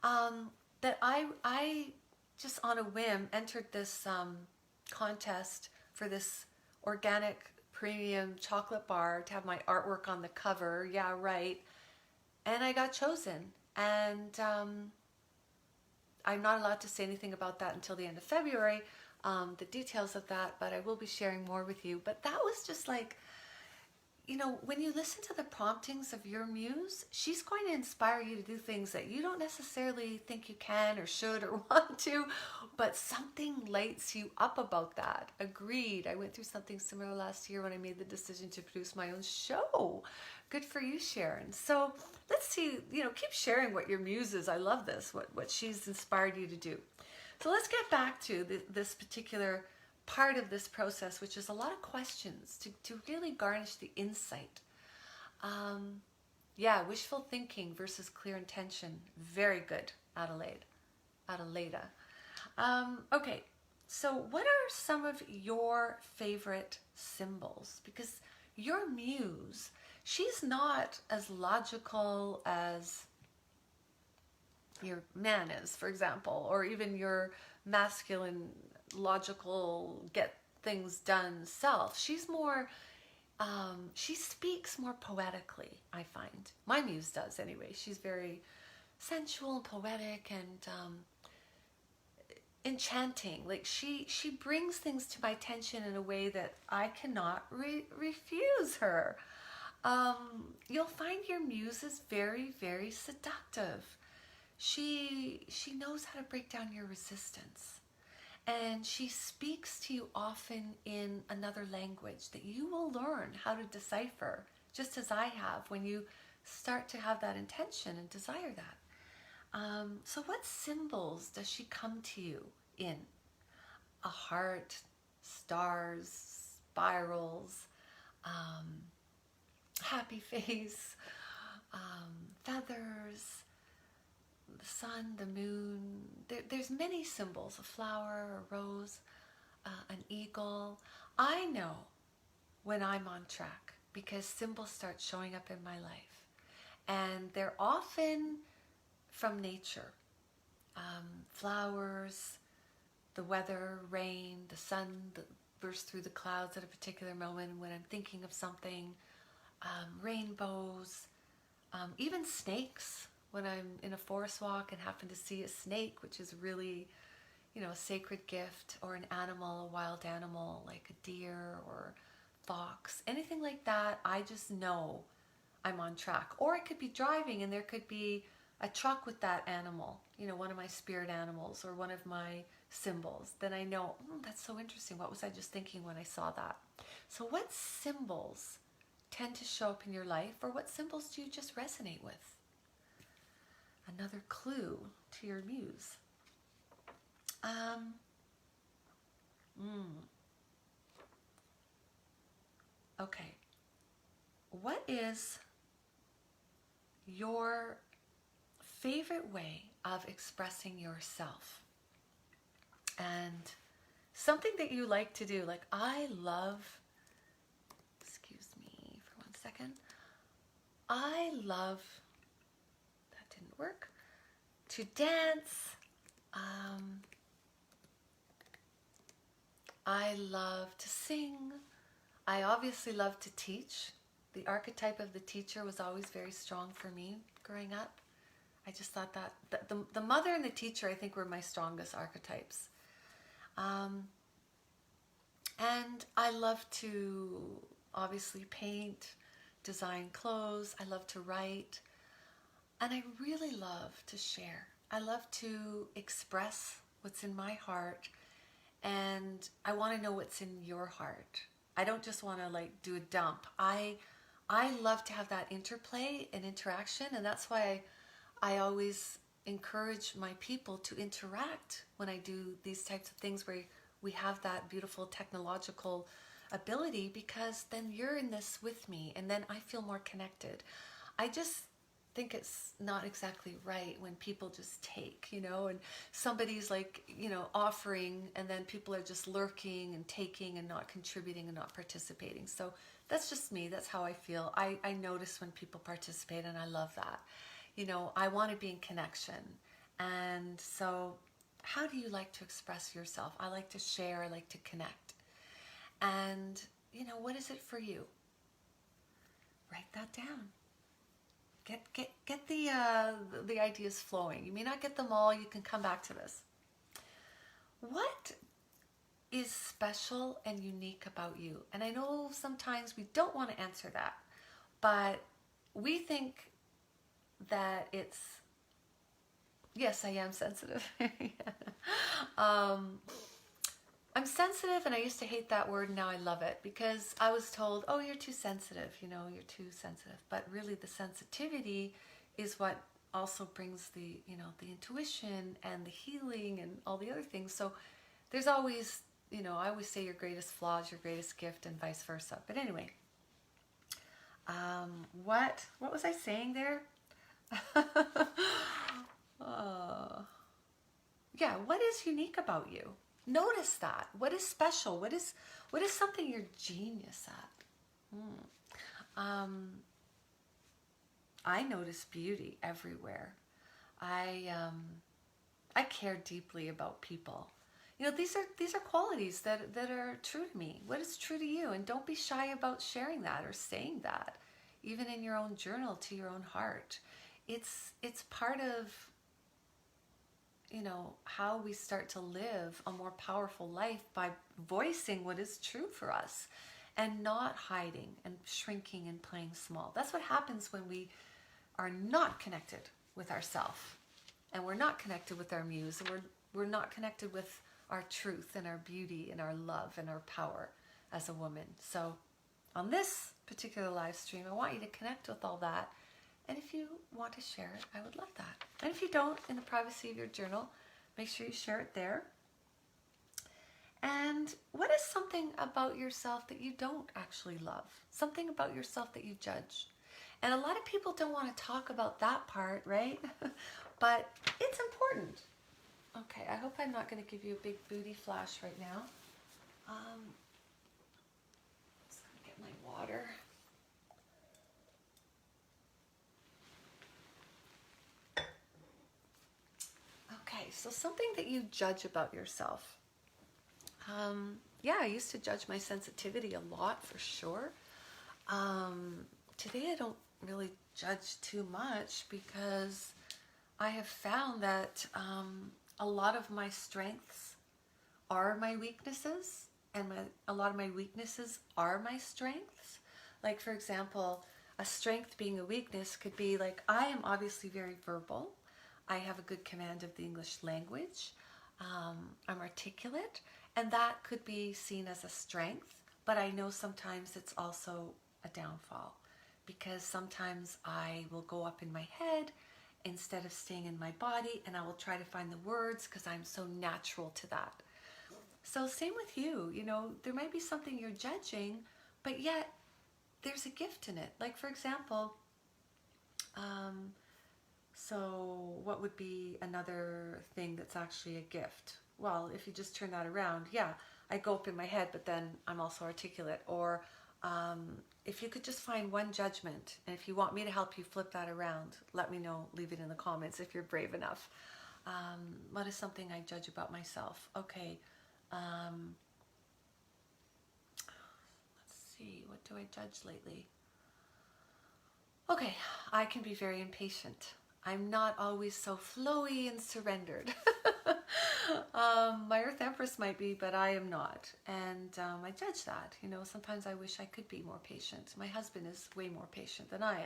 That I just on a whim entered this contest for this organic premium chocolate bar to have my artwork on the cover. Yeah, right. And I got chosen. And I'm not allowed to say anything about that until the end of February, the details of that, but I will be sharing more with you. But that was just like, when you listen to the promptings of your muse, she's going to inspire you to do things that you don't necessarily think you can or should or want to, but something lights you up about that. Agreed. I went through something similar last year when I made the decision to produce my own show. Good for you, Sharon. So let's see, keep sharing what your muse is. I love this, what she's inspired you to do. So let's get back to this particular part of this process, which is a lot of questions to really garnish the insight. Wishful thinking versus clear intention. Very good, Adelaida. Okay, so what are some of your favorite symbols? Because your muse, she's not as logical as your man is, for example, or even your masculine, logical, get things done self. She's more, she speaks more poetically, I find. My muse does anyway. She's very sensual and poetic and enchanting. Like she brings things to my attention in a way that I cannot refuse her. You'll find your muse is very, very seductive. She knows how to break down your resistance. And she speaks to you often in another language that you will learn how to decipher, just as I have when you start to have that intention and desire that. So what symbols does she come to you in? A heart, stars, spirals, happy face, feathers, the sun, the moon. There's many symbols, a flower, a rose, an eagle. I know when I'm on track because symbols start showing up in my life. And they're often from nature. Flowers, the weather, rain, the sun that bursts through the clouds at a particular moment when I'm thinking of something, rainbows, even snakes. When I'm in a forest walk and happen to see a snake, which is really, a sacred gift, or an animal, a wild animal like a deer or fox, anything like that, I just know I'm on track. Or I could be driving and there could be a truck with that animal, one of my spirit animals or one of my symbols. Then I know, that's so interesting. What was I just thinking when I saw that? So what symbols tend to show up in your life, or what symbols do you just resonate with? Another clue to your muse. Okay. What is your favorite way of expressing yourself? And something that you like to do. Like, I love, excuse me for 1 second. I love, that didn't work, to dance. I love to sing. I obviously love to teach. The archetype of the teacher was always very strong for me growing up. I just thought that the mother and the teacher, I think, were my strongest archetypes. And I love to obviously paint, design clothes. I love to write. And I really love to share. I love to express what's in my heart. And I want to know what's in your heart. I don't just want to do a dump. I love to have that interplay and interaction. And that's why I always encourage my people to interact when I do these types of things where we have that beautiful technological ability, because then you're in this with me and then I feel more connected. I just think it's not exactly right when people just take, and somebody's offering and then people are just lurking and taking and not contributing and not participating. So that's just me. That's how I feel. I notice when people participate and I love that. I want to be in connection. And so how do you like to express yourself? I like to share. I like to connect. And, what is it for you? Write that down. Get the ideas flowing. You may not get them all. You can come back to this. What is special and unique about you? And I know sometimes we don't want to answer that, but we think that it's, yes, I am sensitive. I'm sensitive, and I used to hate that word. Now I love it because I was told, oh, you're too sensitive, you're too sensitive. But really the sensitivity is what also brings the intuition and the healing and all the other things. So there's always, I always say your greatest flaw is your greatest gift and vice versa. But anyway, what was I saying there? Yeah, what is unique about you? Notice that. What is special? What is something you're genius at? I notice beauty everywhere. I care deeply about people. These are qualities that are true to me. What is true to you? And don't be shy about sharing that or saying that, even in your own journal, to your own heart. It's part of how we start to live a more powerful life by voicing what is true for us and not hiding and shrinking and playing small. That's what happens when we are not connected with ourselves, and we're not connected with our muse, and we're not connected with our truth and our beauty and our love and our power as a woman. So on this particular live stream, I want you to connect with all that. And if you want to share it, I would love that. And if you don't, in the privacy of your journal, make sure you share it there. And what is something about yourself that you don't actually love? Something about yourself that you judge? And a lot of people don't want to talk about that part, right? But it's important. Okay, I hope I'm not going to give you a big booty flash right now. Just going to get my water. Okay, so something that you judge about yourself. Yeah, I used to judge my sensitivity a lot, for sure. Today I don't really judge too much because I have found that a lot of my strengths are my weaknesses, and a lot of my weaknesses are my strengths. Like, for example, a strength being a weakness could be like, I am obviously very verbal. I have a good command of the English language. I'm articulate, and that could be seen as a strength, but I know sometimes it's also a downfall, because sometimes I will go up in my head instead of staying in my body, and I will try to find the words because I'm so natural to that. So same with you, you know, there might be something you're judging, but yet there's a gift in it. Like, for example, so what would be another thing that's actually a gift? Well, if you just turn that around, yeah, I go up in my head, but then I'm also articulate. Or if you could just find one judgment, and if you want me to help you flip that around, let me know, leave it in the comments if you're brave enough. What is something I judge about myself? Okay, let's see, what do I judge lately? Okay, I can be very impatient. I'm not always so flowy and surrendered. My Earth Empress might be, but I am not. And I judge that. You know, sometimes I wish I could be more patient. My husband is way more patient than I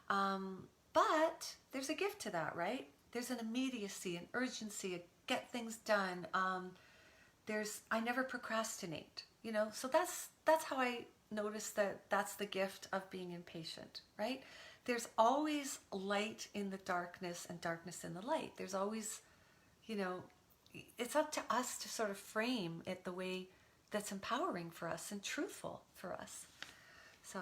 am. But there's a gift to that, right? There's an immediacy, an urgency, a get things done. I never procrastinate, you know, so that's how I notice that that's the gift of being impatient, right? There's always light in the darkness and darkness in the light. There's always, you know, it's up to us to sort of frame it the way that's empowering for us and truthful for us. So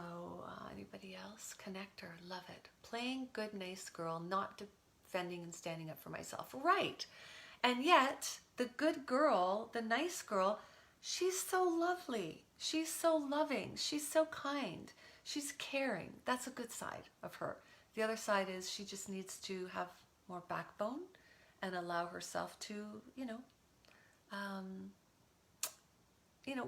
anybody else? Connector, love it. Playing good, nice girl, not defending and standing up for myself. Right. And yet the good girl, the nice girl, she's so lovely. She's so loving. She's so kind. She's caring. That's a good side of her. The other side is she just needs to have more backbone and allow herself to,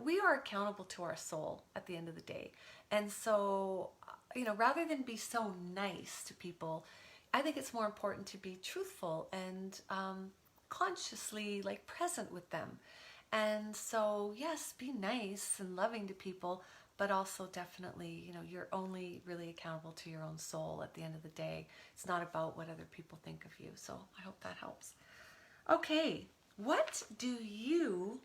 we are accountable to our soul at the end of the day. And so, rather than be so nice to people, I think it's more important to be truthful and consciously present with them. And so, yes, be nice and loving to people, but also definitely, you're only really accountable to your own soul at the end of the day. It's not about what other people think of you. So I hope that helps. Okay, what do you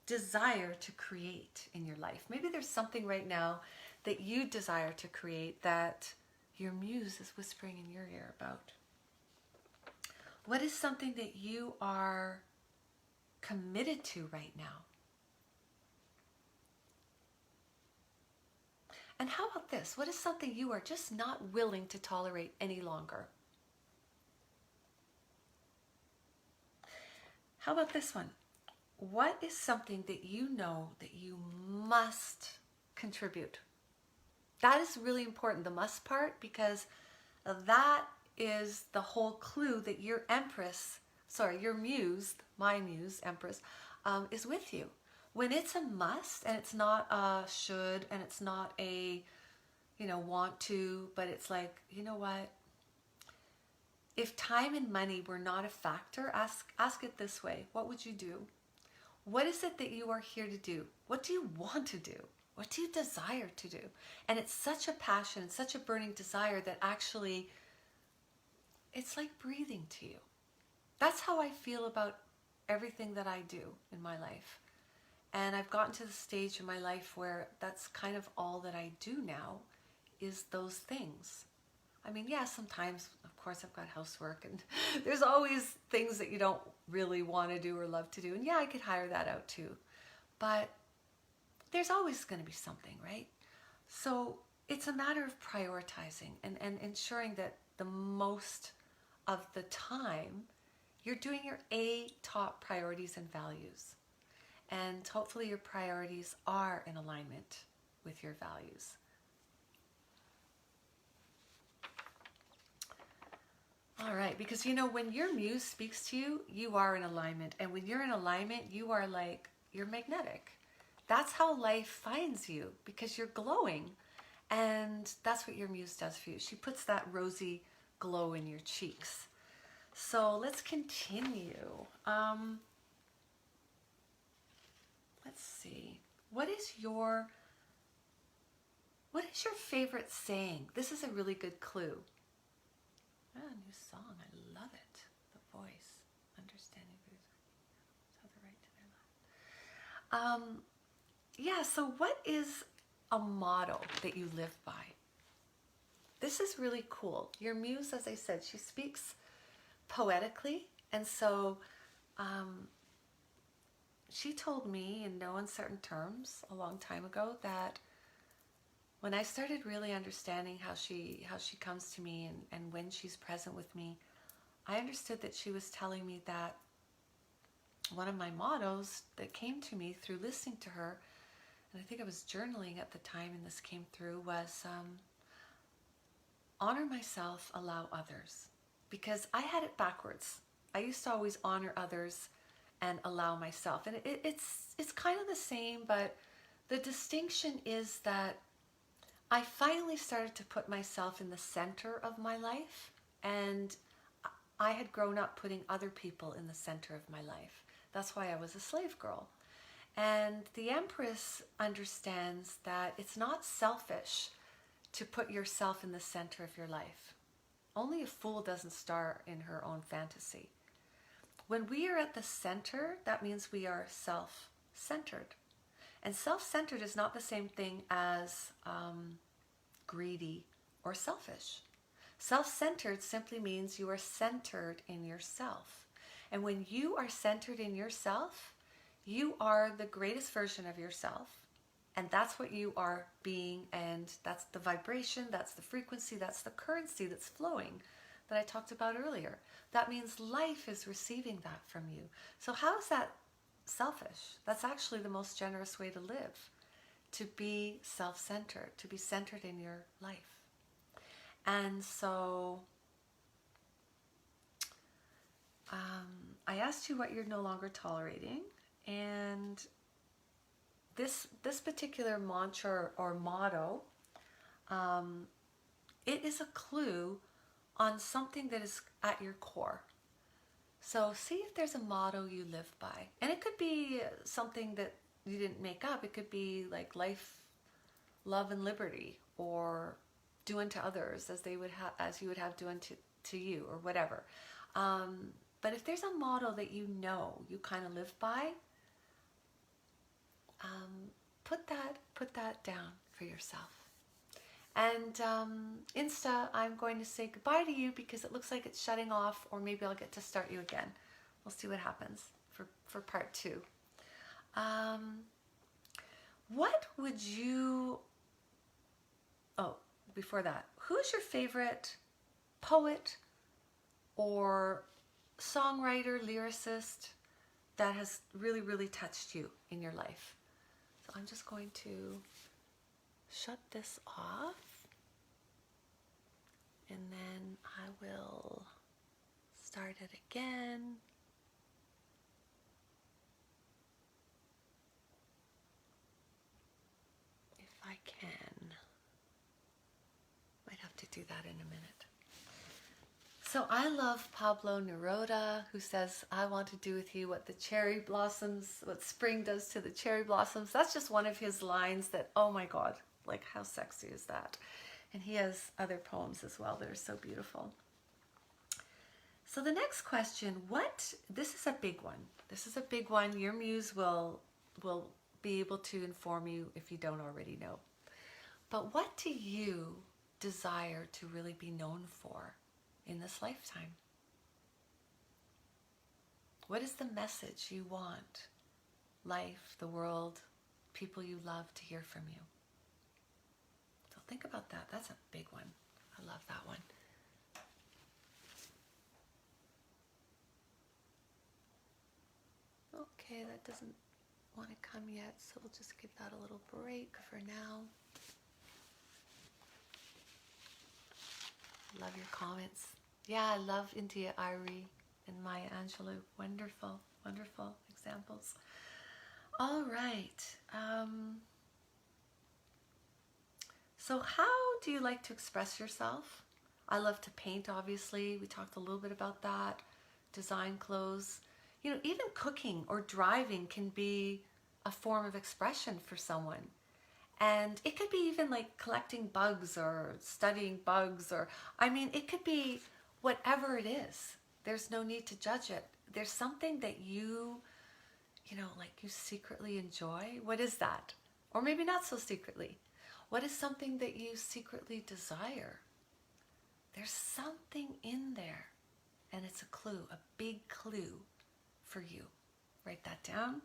desire to create in your life? Maybe there's something right now that you desire to create that your muse is whispering in your ear about. What is something that you are committed to right now? And how about this? What is something you are just not willing to tolerate any longer? How about this one? What is something that you know that you must contribute? That is really important, the must part, because that is the whole clue that your muse, my muse, Empress, is with you. When it's a must and it's not a should and it's not a, want to, but it's like, you know what? If time and money were not a factor, ask it this way. What would you do? What is it that you are here to do? What do you want to do? What do you desire to do? And it's such a passion, such a burning desire that actually it's like breathing to you. That's how I feel about everything that I do in my life. And I've gotten to the stage in my life where that's kind of all that I do now is those things. I mean, yeah, sometimes, of course, I've got housework and there's always things that you don't really want to do or love to do. And yeah, I could hire that out too. But there's always going to be something, right? So it's a matter of prioritizing and ensuring that the most of the time you're doing your top priorities and values. And hopefully your priorities are in alignment with your values. All right, because you know, when your muse speaks to you, you are in alignment. And when you're in alignment, you are like, you're magnetic. That's how life finds you, because you're glowing. And that's what your muse does for you. She puts that rosy glow in your cheeks. So let's continue. Let's see. What is your favorite saying? This is a really good clue. Ah, new song. I love it. The voice. Understanding have the right to their life. Yeah, so what is a motto that you live by? This is really cool. Your muse, as I said, she speaks poetically, and so she told me in no uncertain terms a long time ago that when I started really understanding how she comes to me and when she's present with me, I understood that she was telling me that one of my mottos that came to me through listening to her, and I think I was journaling at the time and this came through, was honor myself, allow others. Because I had it backwards. I used to always honor others and allow myself. And it's kind of the same, but the distinction is that I finally started to put myself in the center of my life, and I had grown up putting other people in the center of my life. That's why I was a slave girl. And the Empress understands that it's not selfish to put yourself in the center of your life. Only a fool doesn't star in her own fantasy. When we are at the center, that means we are self-centered. And self-centered is not the same thing as greedy or selfish. Self-centered simply means you are centered in yourself. And when you are centered in yourself, you are the greatest version of yourself. And that's what you are being, and that's the vibration, that's the frequency, that's the currency that's flowing that I talked about earlier. That means life is receiving that from you. So how is that selfish? That's actually the most generous way to live, to be self-centered, to be centered in your life. And so I asked you what you're no longer tolerating, and this particular mantra or motto, it is a clue on something that is at your core. So see if there's a motto you live by. And it could be something that you didn't make up. It could be like life, love, and liberty, or do unto others as you would have do unto you, or whatever. But if there's a motto that you know you kind of live by, put that down for yourself. And Insta, I'm going to say goodbye to you because it looks like it's shutting off, or maybe I'll get to start you again. We'll see what happens for part 2. What would you... Oh, before that, who's your favorite poet or songwriter, lyricist that has really, really touched you in your life? So I'm just going to shut this off, and then I will start it again. If I can. Might have to do that in a minute. So I love Pablo Neruda, who says, I want to do with you what the cherry blossoms, what spring does to the cherry blossoms. That's just one of his lines that, oh my God, like how sexy is that? And he has other poems as well that are so beautiful. So the next question, this is a big one. This is a big one. Your muse will be able to inform you if you don't already know. But what do you desire to really be known for in this lifetime? What is the message you want life, the world, people you love to hear from you? So Think about that. That's a big one. I love that one. Okay, that doesn't want to come yet, so we'll just give that a little break for now. Love your comments. Yeah, I love India, Irie, and Maya Angelou. Wonderful, wonderful examples. All right. So how do you like to express yourself? I love to paint, obviously. We talked a little bit about that. Design clothes. You know, even cooking or driving can be a form of expression for someone. And it could be even like collecting bugs or studying bugs, or, I mean, it could be whatever it is. There's no need to judge it. There's something that you know, like you secretly enjoy. What is that? Or maybe not so secretly. What is something that you secretly desire? There's something in there, and it's a clue, a big clue for you. Write that down.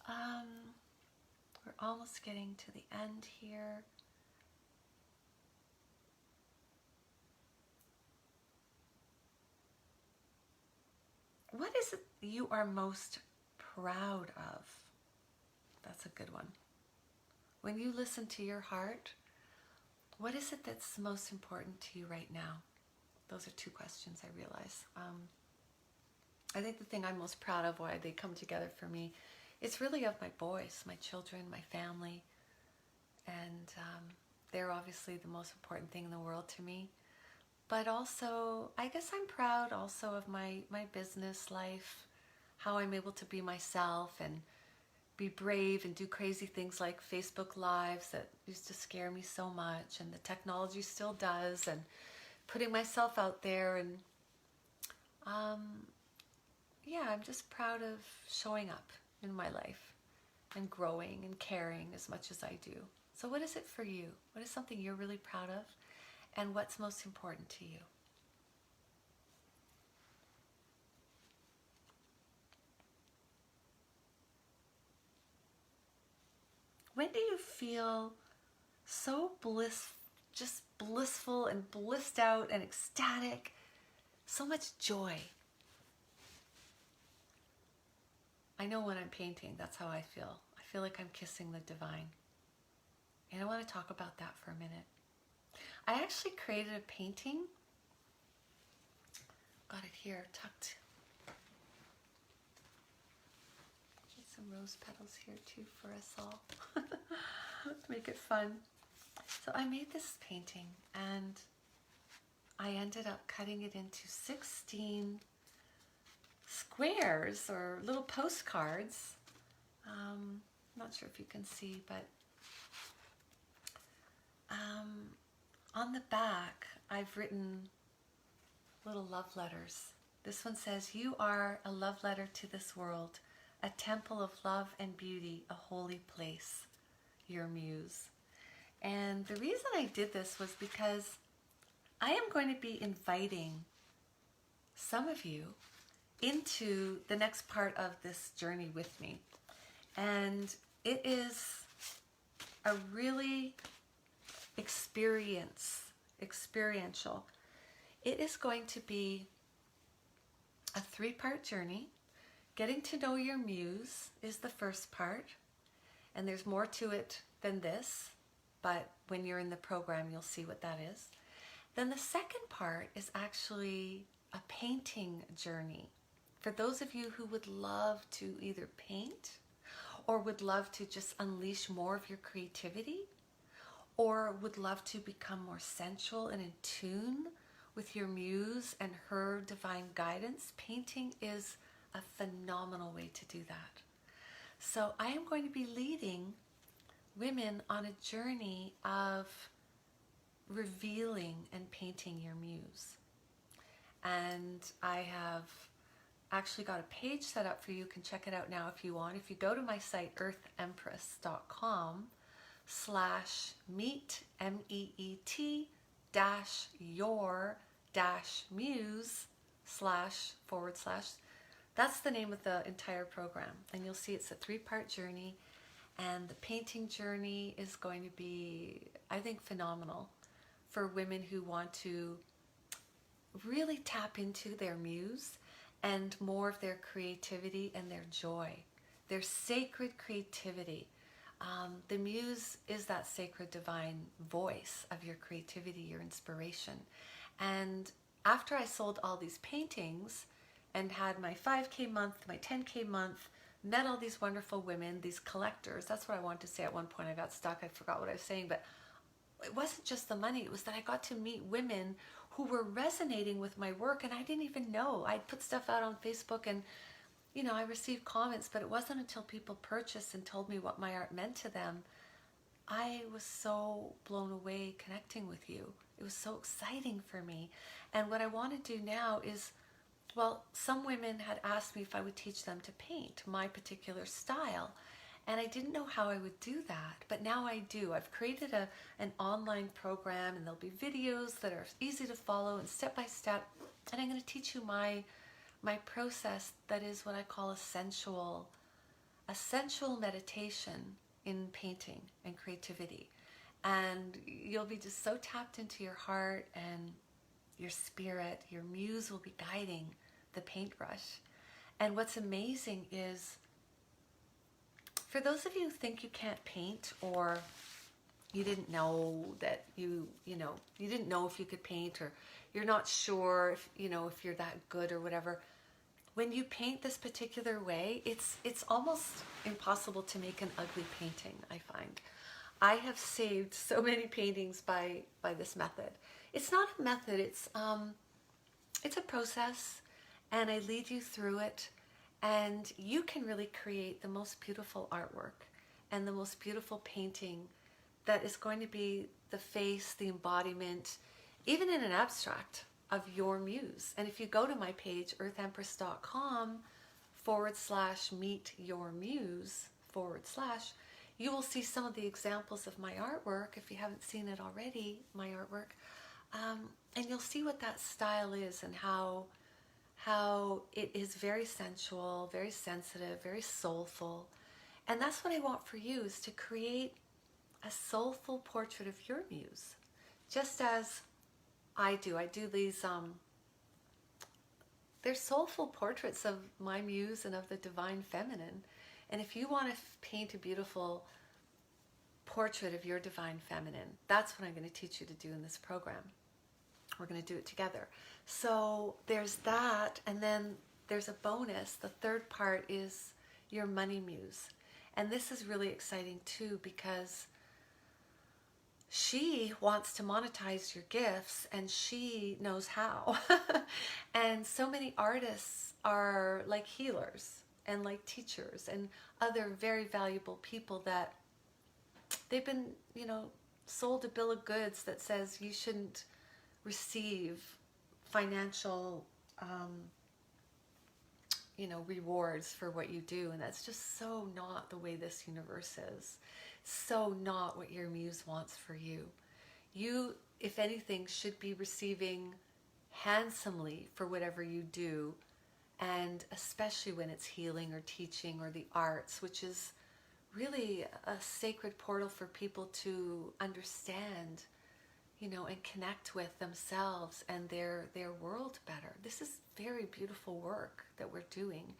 We're almost getting to the end here. What is it you are most proud of? That's a good one. When you listen to your heart, what is it that's most important to you right now? Those are two questions, I realize. I think the thing I'm most proud of, why they come together for me, it's really of my boys, my children, my family. And they're obviously the most important thing in the world to me. But also, I guess I'm proud also of my business life, how I'm able to be myself and be brave and do crazy things like Facebook Lives that used to scare me so much, and the technology still does, and putting myself out there. And yeah, I'm just proud of showing up in my life and growing and caring as much as I do. So what is it for you? What is something you're really proud of? And what's most important to you? When do you feel so just blissful and blissed out and ecstatic? So much joy. I know when I'm painting, that's how I feel. I feel like I'm kissing the divine. And I want to talk about that for a minute. I actually created a painting. Got it here, tucked. Get some rose petals here too for us all. To make it fun. So I made this painting, and I ended up cutting it into 16 squares or little postcards. Not sure if you can see, but on the back I've written little love letters. This one says, "You are a love letter to this world, a temple of love and beauty, a holy place, your muse." And the reason I did this was because I am going to be inviting some of you into the next part of this journey with me. And it is a really experiential. It is going to be a 3-part journey. Getting to know your muse is the first part, and there's more to it than this, but when you're in the program you'll see what that is. Then the second part is actually a painting journey. For those of you who would love to either paint or would love to just unleash more of your creativity, or would love to become more sensual and in tune with your muse and her divine guidance, painting is a phenomenal way to do that. So I am going to be leading women on a journey of revealing and painting your muse. And I have actually got a page set up for you. You can check it out now if you want. If you go to my site, earthempress.com/meet, MEET, -your-muse // that's the name of the entire program. And you'll see it's a 3-part journey. And the painting journey is going to be, I think, phenomenal for women who want to really tap into their muse and more of their creativity and their joy, their sacred creativity. The muse is that sacred divine voice of your creativity, your inspiration. And after I sold all these paintings and had my 5K month, my 10K month, met all these wonderful women, these collectors. That's what I wanted to say at one point. I got stuck. I forgot what I was saying. But it wasn't just the money. It was that I got to meet women who were resonating with my work, and I didn't even know. I'd put stuff out on Facebook, and I received comments, but it wasn't until people purchased and told me what my art meant to them. I was so blown away connecting with you. It was so exciting for me. And what I want to do now is, well, some women had asked me if I would teach them to paint my particular style. And I didn't know how I would do that, but now I do. I've created an online program, and there'll be videos that are easy to follow and step by step. And I'm going to teach you my process that is what I call a sensual meditation in painting and creativity. And you'll be just so tapped into your heart and your spirit. Your muse will be guiding the paintbrush. And what's amazing is, for those of you who think you can't paint, or you didn't know that you didn't know if you could paint, or you're not sure if you're that good or whatever, when you paint this particular way, it's almost impossible to make an ugly painting, I find. I have saved so many paintings by this method. It's not a method, it's a process, and I lead you through it, and you can really create the most beautiful artwork and the most beautiful painting that is going to be the face, the embodiment, even in an abstract, of your muse. And if you go to my page, earthempress.com/meetyourmuse/, you will see some of the examples of my artwork, if you haven't seen it already, my artwork. And you'll see what that style is, and how it is very sensual, very sensitive, very soulful. And that's what I want for you, is to create a soulful portrait of your muse, just as I do. I do these, they're soulful portraits of my muse and of the divine feminine. And if you want to paint a beautiful portrait of your divine feminine, that's what I'm going to teach you to do in this program. We're going to do it together. So there's that, and then there's a bonus. The third part is your money muse. And this is really exciting too, because she wants to monetize your gifts, and she knows how. And so many artists are like healers and like teachers and other very valuable people that they've been, sold a bill of goods that says you shouldn't receive financial, rewards for what you do. And that's just so not the way this universe is. So not what your muse wants for you. You, if anything, should be receiving handsomely for whatever you do, and especially when it's healing or teaching or the arts, which is really a sacred portal for people to understand, and connect with themselves and their world better. This is very beautiful work that we're doing.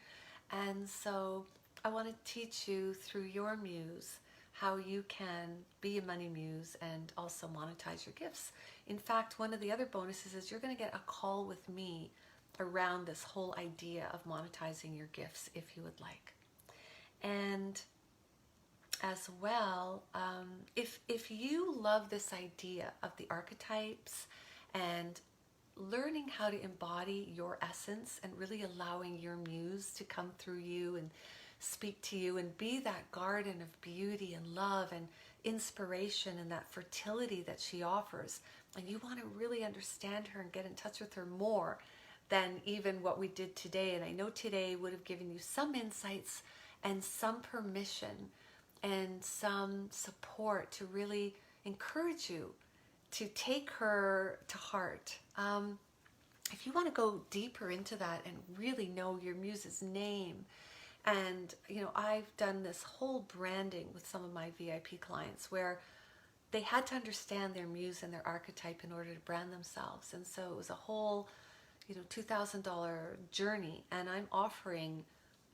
And so I want to teach you through your muse how you can be a money muse and also monetize your gifts. In fact, one of the other bonuses is you're going to get a call with me around this whole idea of monetizing your gifts, if you would like. And as well, if you love this idea of the archetypes and learning how to embody your essence and really allowing your muse to come through you and speak to you and be that garden of beauty and love and inspiration and that fertility that she offers, and you want to really understand her and get in touch with her more than even what we did today, and I know today would have given you some insights and some permission and some support to really encourage you to take her to heart. If you want to go deeper into that and really know your muse's name And, you know, I've done this whole branding with some of my VIP clients where they had to understand their muse and their archetype in order to brand themselves. And so it was a whole, you know, $2,000 journey. And I'm offering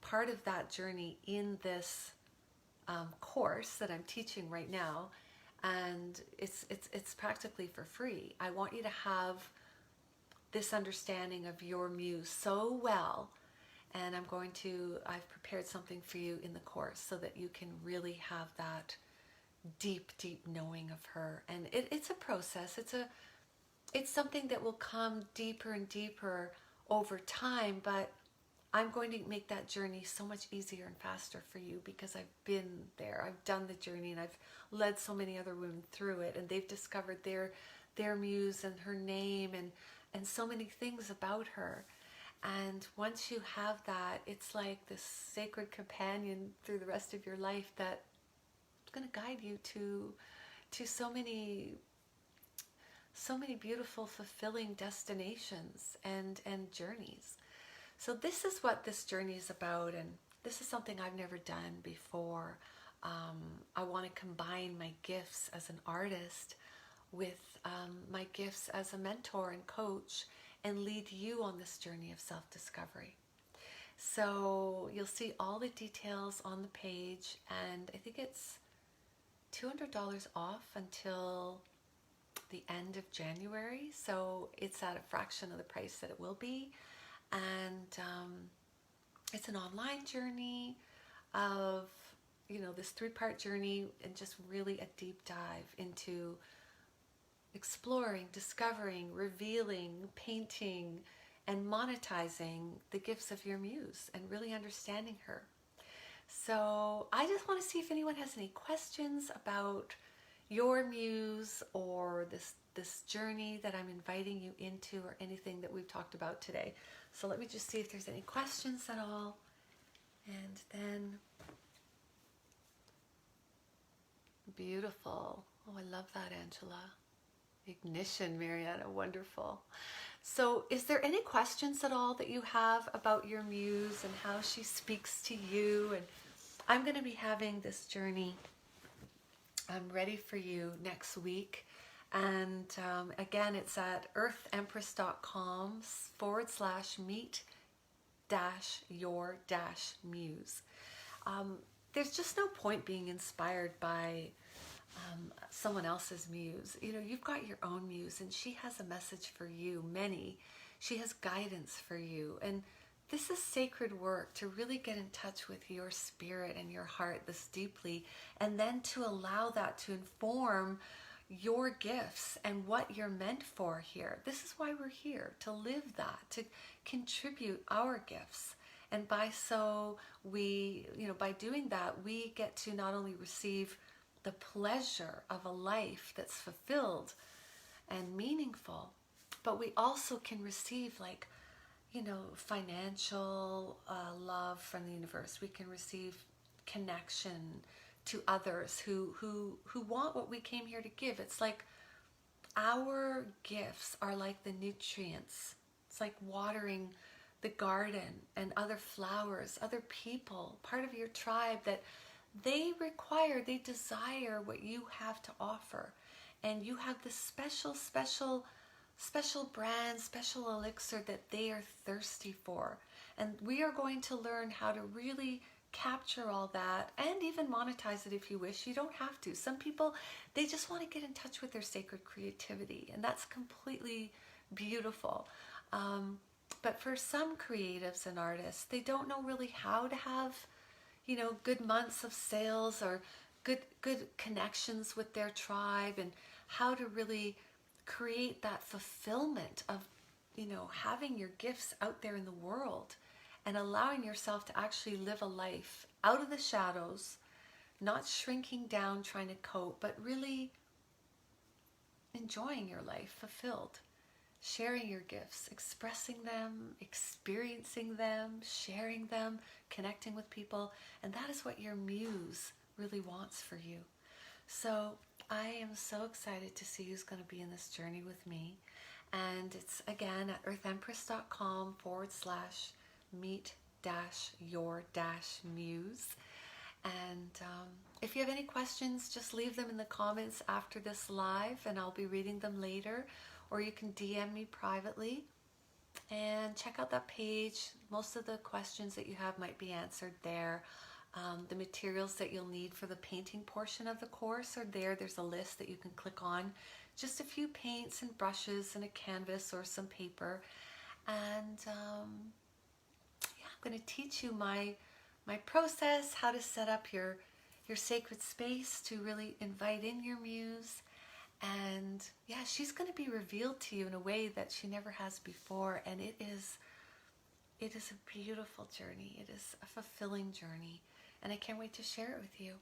part of that journey in this course that I'm teaching right now. And it's practically for free. I want you to have this understanding of your muse so well. And I've prepared something for you in the course so that you can really have that deep, deep knowing of her. And it's a process. It's something that will come deeper and deeper over time, but I'm going to make that journey so much easier and faster for you because I've been there. I've done the journey and I've led so many other women through it, and they've discovered their muse and her name and so many things about her. And once you have that, it's like this sacred companion through the rest of your life that's going to guide you to so many beautiful, fulfilling destinations and journeys. So this is what this journey is about, and this is something I've never done before. I want to combine my gifts as an artist with my gifts as a mentor and coach, and lead you on this journey of self-discovery. So you'll see all the details on the page, and I think it's $200 off until the end of January. So it's at a fraction of the price that it will be. And it's an online journey of, you know, this 3-part journey, and just really a deep dive into exploring, discovering, revealing, painting, and monetizing the gifts of your muse and really understanding her. So I just want to see if anyone has any questions about your muse or this journey that I'm inviting you into, or anything that we've talked about today. So let me just see if there's any questions at all. And then, beautiful. Oh, I love that, Angela. Ignition, Mariana, wonderful. So is there any questions at all that you have about your muse and how she speaks to you? And I'm going to be having this journey ready for you next week. And again, it's at earthempress.com/meet-your-muse. There's just no point being inspired by someone else's muse. You know, you've got your own muse, and she has a message for you, she has guidance for you. And this is sacred work, to really get in touch with your spirit and your heart this deeply, and then to allow that to inform your gifts and what you're meant for here. This is why we're here, to live that, to contribute our gifts. And by doing that, we get to not only receive the pleasure of a life that's fulfilled and meaningful, but we also can receive, like, you know, financial love from the universe. We can receive connection to others who want what we came here to give. It's like our gifts are like the nutrients. It's like watering the garden and other flowers, other people, part of your tribe, that they desire what you have to offer. And you have this special brand, special elixir that they are thirsty for. And we are going to learn how to really capture all that, and even monetize it if you wish. You don't have to. Some people, they just want to get in touch with their sacred creativity, and that's completely beautiful. But for some creatives and artists, they don't know really how to have, you know, good months of sales, or good connections with their tribe, and how to really create that fulfillment of, you know, having your gifts out there in the world, and allowing yourself to actually live a life out of the shadows, not shrinking down trying to cope, but really enjoying your life fulfilled, sharing your gifts, expressing them, experiencing them, sharing them, connecting with people. And that is what your muse really wants for you. So I am so excited to see who's going to be in this journey with me. And it's again at earthempress.com/meet meet-your-muse. And if you have any questions, just leave them in the comments after this live and I'll be reading them later, or you can DM me privately. And check out that page. Most of the questions that you have might be answered there. The materials that you'll need for the painting portion of the course are there. There's a list that you can click on. Just a few paints and brushes and a canvas or some paper. And yeah, I'm going to teach you my process, how to set up your sacred space to really invite in your muse. And yeah, she's going to be revealed to you in a way that she never has before. And it is a beautiful journey. It is a fulfilling journey. And I can't wait to share it with you.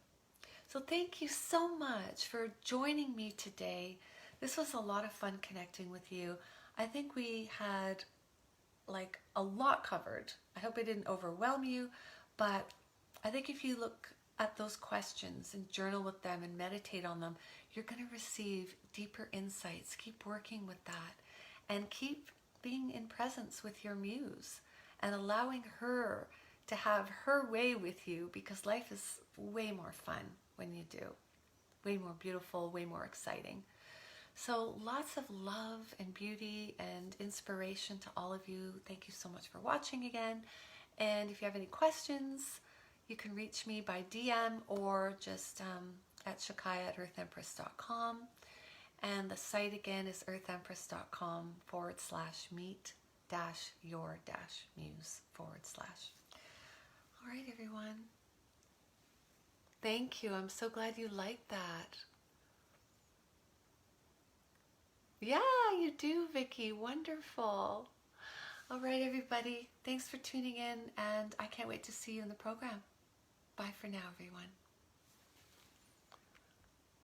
So thank you so much for joining me today. This was a lot of fun connecting with you. I think we had like a lot covered. I hope I didn't overwhelm you, but I think if you look at those questions and journal with them and meditate on them, you're going to receive deeper insights. Keep working with that and keep being in presence with your muse and allowing her to have her way with you, because life is way more fun when you do. Way more beautiful, way more exciting. So lots of love and beauty and inspiration to all of you. Thank you so much for watching again. And if you have any questions, you can reach me by DM or just at shakaya@earthempress.com. And the site again is earthempress.com/meet-your-muse/. All right, everyone. Thank you. I'm so glad you liked that. Yeah, you do, Vicky. Wonderful. All right, everybody. Thanks for tuning in, and I can't wait to see you in the program. Bye for now, everyone.